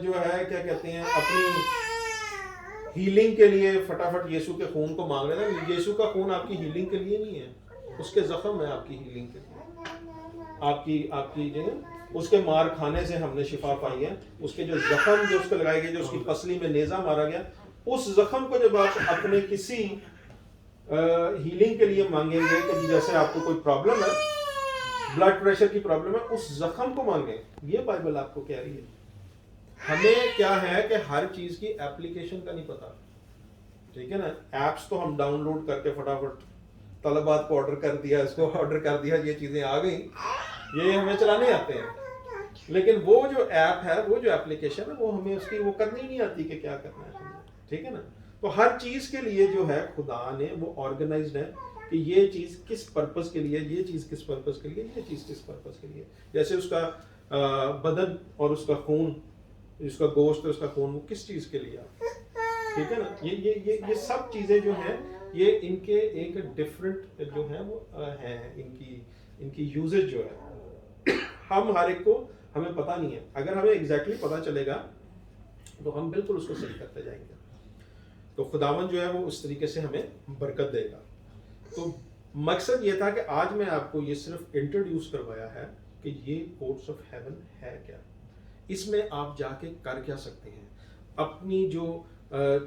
جو ہے کیا کہتے ہیں اپنی ہیلنگ کے لیے فٹافٹ یسوع کے خون کو مانگ رہے ہیں. یسوع کا خون آپ کی ہیلنگ کے لیے نہیں ہے, اس کے زخم ہے آپ کی ہیلنگ کے لیے. آپ کی جو ہے اس کے مار کھانے سے ہم نے شفا پائی ہے. اس کے جو زخم جو اس کو لگائے گئے, جو اس کی پسلی میں نیزہ مارا گیا, اس زخم کو جب آپ اپنے کسی ہیلنگ کے لیے مانگیں گے کہ جیسے آپ کو کوئی پرابلم ہے, بلڈ پریشر کی پرابلم ہے, اس زخم کو مانگیں. یہ بائبل آپ کو کہہ رہی ہے. ہمیں کیا ہے کہ ہر چیز کی ایپلیکیشن کا نہیں پتا, ٹھیک ہے نا. ایپس تو ہم ڈاؤن لوڈ کر کے فٹافٹ طلبات کو آرڈر کر دیا, اس کو آرڈر کر دیا, یہ چیزیں آ گئیں, یہ ہمیں چلانے آتے ہیں. لیکن وہ جو ایپ ہے, وہ جو ایپلیکیشن ہے, وہ ہمیں اس کی وہ کرنی نہیں آتی کہ کیا کرنا ہے, ٹھیک ہے نا. تو ہر چیز کے لیے جو ہے خدا نے وہ آرگنائزڈ ہے کہ یہ چیز کس پرپس کے لیے, یہ چیز کس پرپس کے لیے, یہ چیز کس پرپس کے لیے. جیسے اس کا بدن اور اس کا خون, اس کا گوشت اور اس کا خون, وہ کس چیز کے لیے, ٹھیک ہے نا. یہ سب چیزیں جو ہیں یہ ان کے ایک ڈفرینٹ جو ہیں وہ ہیں, ان کی یوزج جو ہے ہم ہر ایک کو ہمیں پتہ نہیں ہے. اگر ہمیں ایگزیکٹلی پتہ چلے گا تو ہم بالکل اس کو صحیح کرتے جائیں گے. تو خداوند جو ہے وہ اس طریقے سے ہمیں برکت دے گا. تو مقصد یہ تھا کہ آج میں آپ کو یہ صرف انٹروڈیوس کروایا ہے کہ یہ کورٹس آف ہیون ہے کیا, اس میں آپ جا کے کر کیا سکتے ہیں, اپنی جو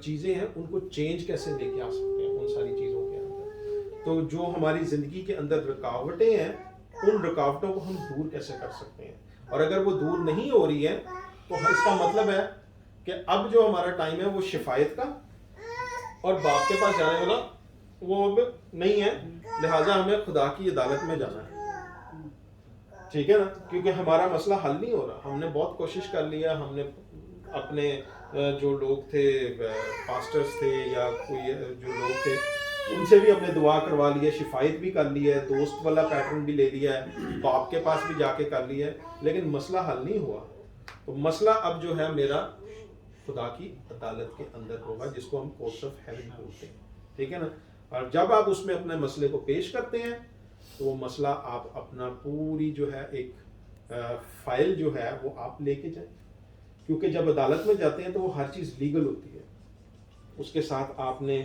چیزیں ہیں ان کو چینج کیسے لے کے آ سکتے ہیں ان ساری چیزوں کے اندر. تو جو ہماری زندگی کے اندر رکاوٹیں ہیں, ان رکاوٹوں کو ہم دور کیسے کر سکتے ہیں. اور اگر وہ دور نہیں ہو رہی ہے تو اس کا مطلب ہے کہ اب جو ہمارا ٹائم ہے وہ شفایت کا اور باپ کے پاس جانے والا وہ اب نہیں ہے. لہٰذا ہمیں خدا کی عدالت میں جانا ہے, ٹھیک ہے نا. کیونکہ ہمارا مسئلہ حل نہیں ہو رہا. ہم نے بہت کوشش کر لیا, ہم نے اپنے جو لوگ تھے, پاسٹرز تھے یا کوئی جو لوگ تھے, ان سے بھی ہم نے دعا کروا لی ہے, شفایت بھی کر لی ہے, دوست والا پیٹرن بھی لے لیا ہے, باپ کے پاس بھی جا کے کر لیا ہے, لیکن مسئلہ حل نہیں ہوا. تو مسئلہ اب جو ہے میرا خدا کی عدالت کے اندر ہوگا, جس کو ہم کورٹس آف ہیون بولتے ہیں, ٹھیک ہے نا. اور جب آپ اس میں اپنے مسئلے کو پیش کرتے ہیں تو وہ مسئلہ آپ اپنا پوری جو ہے ایک فائل جو ہے وہ آپ لے کے جائیں. کیونکہ جب عدالت میں جاتے ہیں تو وہ ہر چیز لیگل ہوتی ہے. اس کے ساتھ آپ نے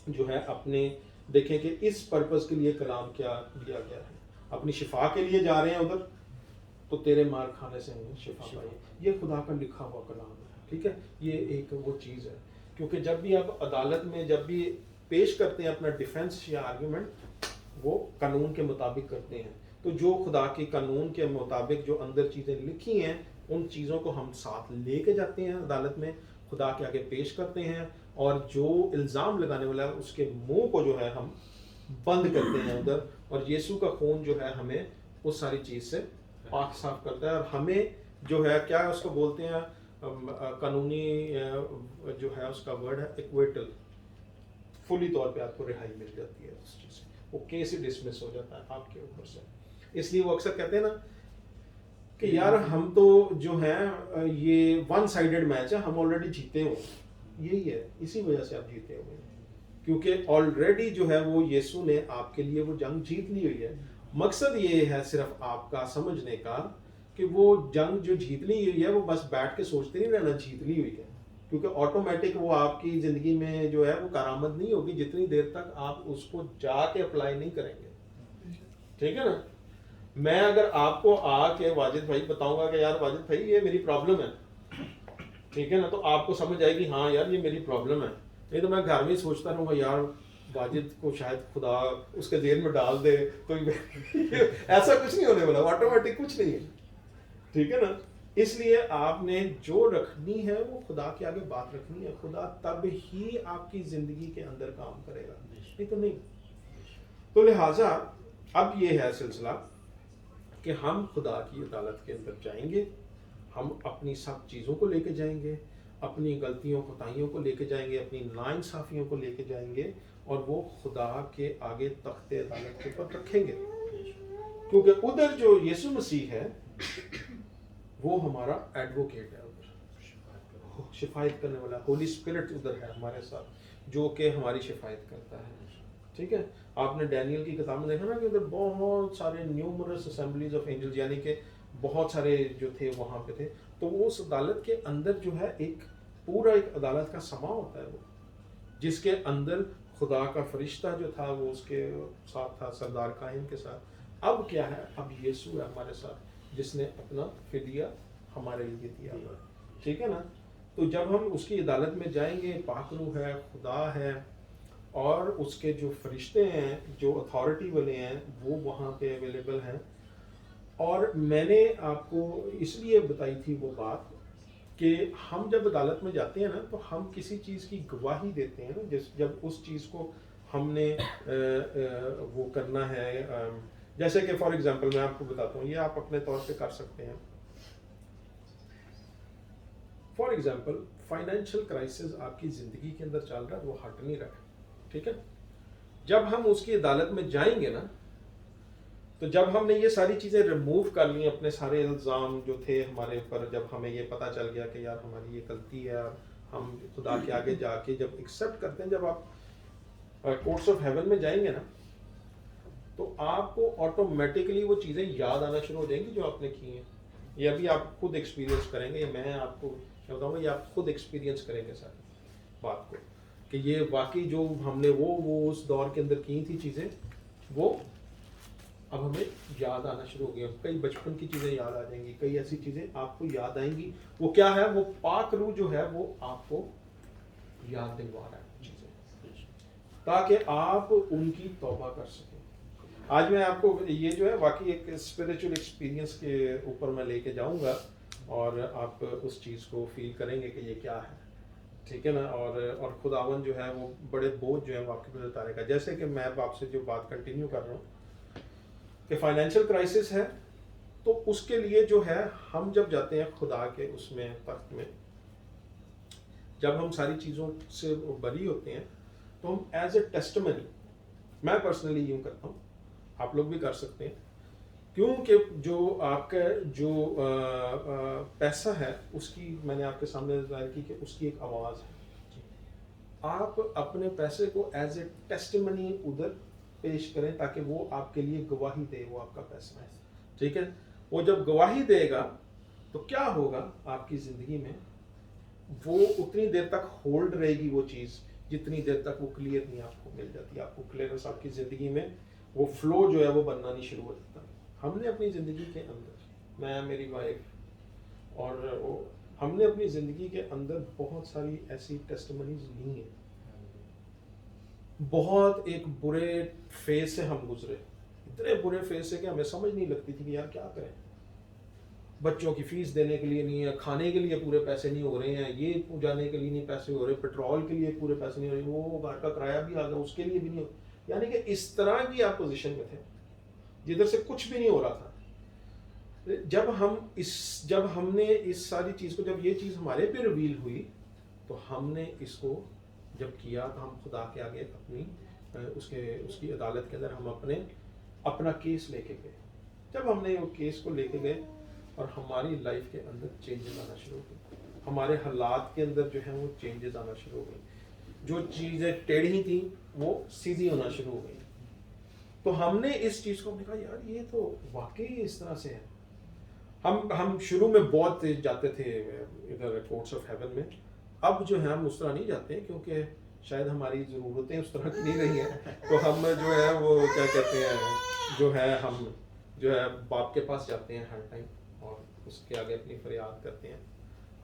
جو ہے اپنے دیکھیں کہ اس پرپس کے لیے کلام کیا دیا گیا ہے. اپنی شفا کے لیے جا رہے ہیں ادھر, تو تیرے مار کھانے سے ہمیں شفا پائی. یہ خدا کا لکھا ہوا کلام ہے, ٹھیک ہے. یہ ایک وہ چیز ہے. کیونکہ جب بھی آپ عدالت میں جب بھی پیش کرتے ہیں اپنا ڈیفینس یا آرگیومنٹ, وہ قانون کے مطابق کرتے ہیں. تو جو خدا کے قانون کے مطابق جو اندر چیزیں لکھی ہیں, ان چیزوں کو ہم ساتھ لے کے جاتے ہیں عدالت میں, خدا کے آگے پیش کرتے ہیں, اور جو الزام لگانے والا ہے اس کے منہ کو جو ہے ہم بند کرتے ہیں ادھر. اور یسوع کا خون جو ہے ہمیں اس ساری چیز سے پاک صاف کرتا ہے, اور ہمیں جو ہے کیا اس کو بولتے ہیں قانونی جو ہے اس کا ورڈ ہے ایکویٹل, فلی طور پہ آپ کو رہائی مل جاتی ہے اس چیز سے. وہ کیس ہی ڈسمس ہو جاتا ہے آپ کے اوپر سے. اس لیے وہ اکثر کہتے ہیں نا کہ یار ہم تو جو ہیں یہ ون سائیڈڈ میچ ہے, ہم آلریڈی جیتے ہوئے. یہی ہے, اسی وجہ سے آپ جیتے ہوئے ہیں, کیونکہ آلریڈی جو ہے وہ یسوع نے آپ کے لیے وہ جنگ جیت لی ہوئی ہے. مقصد یہ ہے صرف آپ کا سمجھنے کا کہ وہ جنگ جو جیت لی ہوئی ہے وہ بس بیٹھ کے سوچتے نہیں رہنا جیت لی ہوئی ہے. کیونکہ آٹومیٹک وہ آپ کی زندگی میں جو ہے وہ کارآمد نہیں ہوگی جتنی دیر تک آپ اس کو جا کے اپلائی نہیں کریں گے, ٹھیک ہے نا. میں اگر آپ کو آ کے واجد بھائی بتاؤں گا کہ یار واجد بھائی یہ میری پرابلم ہے, ٹھیک ہے نا, تو آپ کو سمجھ آئے گی ہاں یار یہ میری پرابلم ہے. نہیں تو میں گھر میں سوچتا رہوں گا یار واجد کو شاید خدا اس کے ذہن میں ڈال دے, تو ایسا کچھ نہیں ہونے والا, آٹومیٹک کچھ نہیں ہے, ٹھیک ہے نا. اس لیے آپ نے جو رکھنی ہے وہ خدا کے آگے بات رکھنی ہے. خدا تب ہی آپ کی زندگی کے اندر کام کرے گا, نہیں تو نہیں. تو لہٰذا اب یہ ہے سلسلہ کہ ہم خدا کی عدالت کے اندر جائیں گے, ہم اپنی سب چیزوں کو لے کے جائیں گے, اپنی غلطیوں کوتاہیوں کو لے کے جائیں گے, اپنی ناانصافیوں کو لے کے جائیں گے, اور وہ خدا کے آگے تخت عدالت کے اوپر رکھیں گے. کیونکہ ادھر جو یسوع مسیح ہے وہ ہمارا ایڈوکیٹ ہے, ادھر شفایت کرنے والا ہولی اسپرٹ ادھر ہے ہمارے ساتھ, جو کہ ہماری شفایت کرتا ہے, ٹھیک ہے. آپ نے ڈینیل کی کتاب میں دیکھا نا کہ ادھر بہت سارے نیومرس اسمبلیز آف اینجلز, یعنی کہ بہت سارے جو تھے وہاں پہ تھے. تو وہ اس عدالت کے اندر جو ہے ایک پورا ایک عدالت کا سما ہوتا ہے وہ, جس کے اندر خدا کا فرشتہ جو تھا وہ اس کے ساتھ تھا, سردار کائن کے ساتھ, اب کیا ہے, اب یسوع ہے ہمارے ساتھ جس نے اپنا فدیہ ہمارے لیے دیا ہوا ہے, ٹھیک ہے نا. تو جب ہم اس کی عدالت میں جائیں گے, پاک روح ہے, خدا ہے, اور اس کے جو فرشتے ہیں جو اتھارٹی والے ہیں وہ وہاں پہ اویلیبل ہیں. اور میں نے آپ کو اس لیے بتائی تھی وہ بات کہ ہم جب عدالت میں جاتے ہیں نا تو ہم کسی چیز کی گواہی دیتے ہیں نا, جب اس چیز کو ہم نے وہ کرنا ہے. جیسے کہ فار ایگزامپل میں آپ کو بتاتا ہوں, یہ آپ اپنے طور پہ کر سکتے ہیں. فار ایگزامپل فائنینشیل کرائسس آپ کی زندگی کے اندر چل رہا ہے, وہ ہٹ نہیں رہا, ٹھیک ہے. جب ہم اس کی عدالت میں جائیں گے نا, تو جب ہم نے یہ ساری چیزیں ریموو کر لی, اپنے سارے الزام جو تھے ہمارے اوپر, جب ہمیں یہ پتہ چل گیا کہ یار ہماری یہ غلطی ہے, ہم خدا کے آگے جا کے جب ایکسیپٹ کرتے ہیں, جب آپ کورٹس آف ہیون میں جائیں گے نا تو آپ کو آٹومیٹکلی وہ چیزیں یاد آنا شروع ہو جائیں گی جو آپ نے کی ہیں. یہ ابھی آپ خود ایکسپیرینس کریں گے, میں آپ کو بتاؤں گا, یہ آپ خود ایکسپیرینس کریں گے ساری بات کو کہ یہ واقعی جو ہم نے وہ اس دور کے اندر کی تھی چیزیں, وہ اب ہمیں یاد آنا شروع ہو گئی. کئی بچپن کی چیزیں یاد آ جائیں گی, کئی ایسی چیزیں آپ کو یاد آئیں گی. وہ کیا ہے, وہ پاک روح جو ہے وہ آپ کو یاد دلوا رہا ہے چیزیں, تاکہ آپ ان کی توبہ کر سکیں. آج میں آپ کو یہ جو ہے واقعی ایک اسپریچول ایکسپیرینس کے اوپر میں لے کے جاؤں گا, اور آپ اس چیز کو فیل کریں گے کہ یہ کیا ہے, ٹھیک ہے نا. اور خداوند جو ہے وہ بڑے بوجھ جو ہے وہ آپ کے اوپر اتارے گا. جیسے کہ میں آپ سے جو بات کنٹینیو کر رہا ہوں کہ فائنینشیل کرائسس ہے, تو اس کے لیے جو ہے ہم جب جاتے ہیں خدا کے اس میں تخت میں, جب ہم ساری چیزوں سے بری ہوتے ہیں تو ہم ایز اے ٹیسٹمنی, میں پرسنلی یوں کرتا ہوں, آپ لوگ بھی کر سکتے ہیں, کیونکہ جو آپ کا جو پیسہ ہے اس کی میں نے آپ کے سامنے ظاہر کی کہ اس کی ایک آواز ہے. آپ اپنے پیسے کو ایز اے ٹیسٹمنی ادھر پیش کریں تاکہ وہ آپ کے لیے گواہی دے, وہ آپ کا پیسہ ہے, ٹھیک ہے. وہ جب گواہی دے گا تو کیا ہوگا آپ کی زندگی میں, وہ اتنی دیر تک ہولڈ رہے گی وہ چیز جتنی دیر تک وہ کلیئر نہیں آپ کو مل جاتی. آپ کو کلیئرنس آپ کی زندگی میں وہ فلو جو ہے وہ بننا نہیں شروع ہو جاتا. ہم نے اپنی زندگی کے اندر, میں, میری وائف اور ہم نے اپنی زندگی کے اندر بہت ساری ایسی ٹیسٹمنیز لی ہیں. بہت ایک برے فیز سے ہم گزرے, اتنے برے فیز سے کہ ہمیں سمجھ نہیں لگتی تھی کہ یار کیا کریں. بچوں کی فیس دینے کے لیے نہیں ہے, کھانے کے لیے پورے پیسے نہیں ہو رہے ہیں, یہ جانے کے لیے نہیں پیسے ہو رہے, پیٹرول کے لیے پورے پیسے نہیں ہو رہے, وہ گھر کا کرایہ بھی آ گیا اس کے لیے بھی نہیں ہو. یعنی کہ اس طرح کی آپ پوزیشن میں تھے جدھر سے کچھ بھی نہیں ہو رہا تھا. جب ہم نے اس ساری چیز کو, جب یہ چیز ہمارے پہ ریویل ہوئی تو ہم نے اس کو جب کیا تو ہم خدا کے آگے اپنی اس کی عدالت کے اندر ہم اپنا کیس لے کے گئے. جب ہم نے وہ کیس کو لے کے گئے اور ہماری لائف کے اندر چینجز آنا شروع ہو گئے, ہمارے حالات کے اندر جو ہیں وہ چینجز آنا شروع ہو گئی. جو چیزیں ٹیڑھی تھیں وہ سیدھی ہونا شروع ہو گئی. تو ہم نے اس چیز کو دیکھا, یار یہ تو واقعی اس طرح سے ہے. ہم شروع میں بہت جاتے تھے ادھر کورٹس آف ہیون میں, اب جو ہے ہم اس طرح نہیں جاتے ہیں کیونکہ شاید ہماری ضرورتیں اس طرح کی نہیں رہی ہیں. تو ہم جو ہے وہ کیا کہتے ہیں, جو ہے ہم جو ہے باپ کے پاس جاتے ہیں ہر ٹائم اور اس کے آگے اپنی فریاد کرتے ہیں.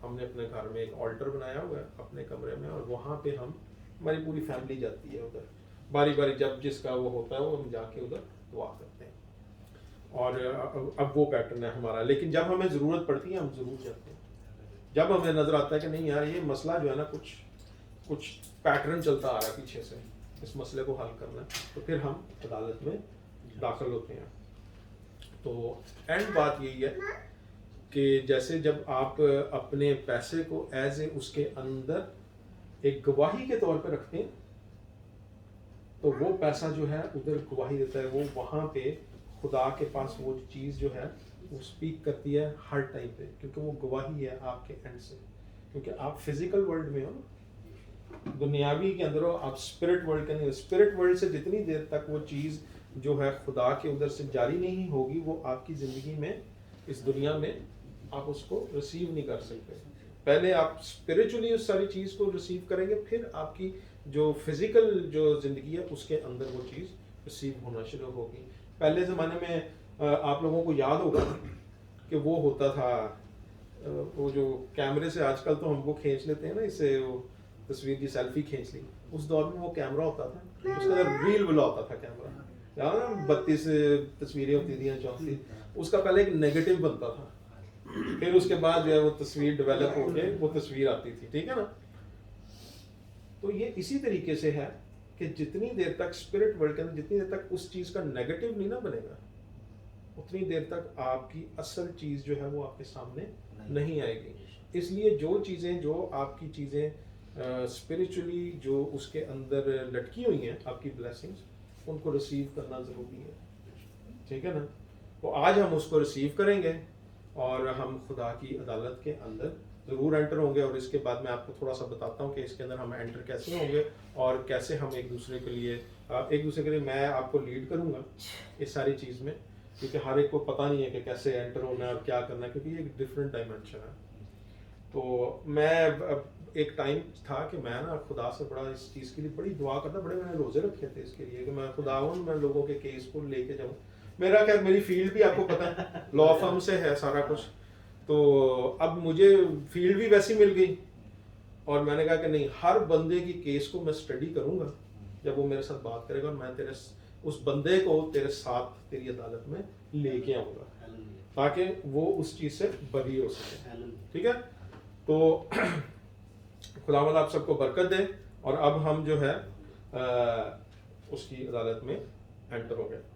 ہم نے اپنے گھر میں ایک آلٹر بنایا ہوا ہے اپنے کمرے میں, اور وہاں پہ ہماری پوری فیملی جاتی ہے ادھر, باری باری جب جس کا وہ ہوتا ہے وہ ہم جا کے ادھر دعا کرتے ہیں. اور اب وہ پیٹرن ہے ہمارا. لیکن جب ہمیں ضرورت پڑتی ہے ہم ضرور جاتے ہیں. جب ہمیں نظر آتا ہے کہ نہیں یار یہ مسئلہ جو ہے نا کچھ پیٹرن چلتا آ رہا ہے پیچھے سے, اس مسئلے کو حل کرنا ہے, تو پھر ہم عدالت میں داخل ہوتے ہیں. تو اینڈ بات یہی ہے کہ جیسے جب آپ اپنے پیسے کو ایز اے اس کے اندر ایک گواہی کے طور پہ رکھتے ہیں تو وہ پیسہ جو ہے ادھر گواہی دیتا ہے. وہ وہاں پہ خدا کے پاس وہ چیز جو ہے وہ اسپیک کرتی ہے ہر ٹائم پہ, کیونکہ وہ گواہی ہے آپ کے اینڈ سے. کیونکہ آپ فزیکل ورلڈ میں ہو, دنیاوی کے اندر ہو, آپ اسپرٹ ورلڈ کے نہیں. اسپرٹ ورلڈ سے جتنی دیر تک وہ چیز جو ہے خدا کے ادھر سے جاری نہیں ہوگی, وہ آپ کی زندگی میں اس دنیا میں آپ اس کو ریسیو نہیں کر سکتے. پہلے آپ اسپریچولی اس ساری چیز کو ریسیو کریں گے, پھر آپ کی جو فزیکل جو زندگی ہے اس کے اندر وہ چیز ریسیو ہونا شروع ہوگی. پہلے زمانے میں آپ لوگوں کو یاد ہوگا کہ وہ ہوتا تھا وہ جو کیمرے سے آج کل تو ہم وہ کھینچ لیتے ہیں نا، اس سے وہ تصویر کی سیلفی کھینچ لی، اس دور میں وہ کیمرا ہوتا تھا، اس کا ریل بلا ہوتا تھا کیمرا، 32 تصویریں ہوتی تھیں 34، اس کا پہلے ایک نیگیٹو بنتا تھا، پھر اس کے بعد جو ہے وہ تصویر ڈیولپ ہو کے وہ تصویر آتی تھی، ٹھیک ہے نا. تو یہ اسی طریقے سے ہے کہ جتنی دیر تک اسپرٹ ورلڈ کے اندر جتنی دیر تک اس چیز کا نیگیٹو نہیں نہ بنے گا، اتنی دیر تک آپ کی اصل چیز جو ہے وہ آپ کے سامنے نہیں آئے گی. اس لیے جو چیزیں جو آپ کی چیزیں اسپرچولی جو اس کے اندر لٹکی ہوئی ہیں آپ کی بلیسنگز، ان کو ریسیو کرنا ضروری ہے، ٹھیک ہے نا. تو آج ہم اس کو ریسیو کریں گے اور ہم خدا کی عدالت کے اندر ضرور انٹر ہوں گے. اور اس کے بعد میں آپ کو تھوڑا سا بتاتا ہوں کہ اس کے اندر ہم انٹر کیسے ہوں گے اور کیسے ہم ایک دوسرے کے لیے میں آپ کو لیڈ کروں گا اس ساری چیز میں، کیونکہ ہر ایک کو پتہ نہیں ہے کہ کیسے انٹر ہونا ہے اور کیا کرنا ہے، کیونکہ یہ ایک ڈفرینٹ ڈائمینشن ہے. تو میں ایک ٹائم تھا کہ میں نا خدا سے بڑا اس چیز کے لیے بڑی دعا کرتا، بڑے میں نے روزے رکھے تھے اس کے لیے کہ میں خدا میں لوگوں کے کیس کو لے کے جاؤں. میرا خیر میری فیلڈ بھی آپ کو پتہ ہے لا فرم سے ہے سارا کچھ، تو اب مجھے فیلڈ بھی ویسی مل گئی اور میں نے کہا کہ نہیں، ہر بندے کی کیس کو میں اسٹڈی کروں گا جب وہ میرے ساتھ بات کرے گا، اور میں اس بندے کو تیرے ساتھ تیری عدالت میں لے کے آؤں گا تاکہ وہ اس چیز سے بری ہو سکے، ٹھیک ہے. تو خداوند آپ سب کو برکت دے. اور اب ہم جو ہے اس کی عدالت میں انٹر ہو گئے.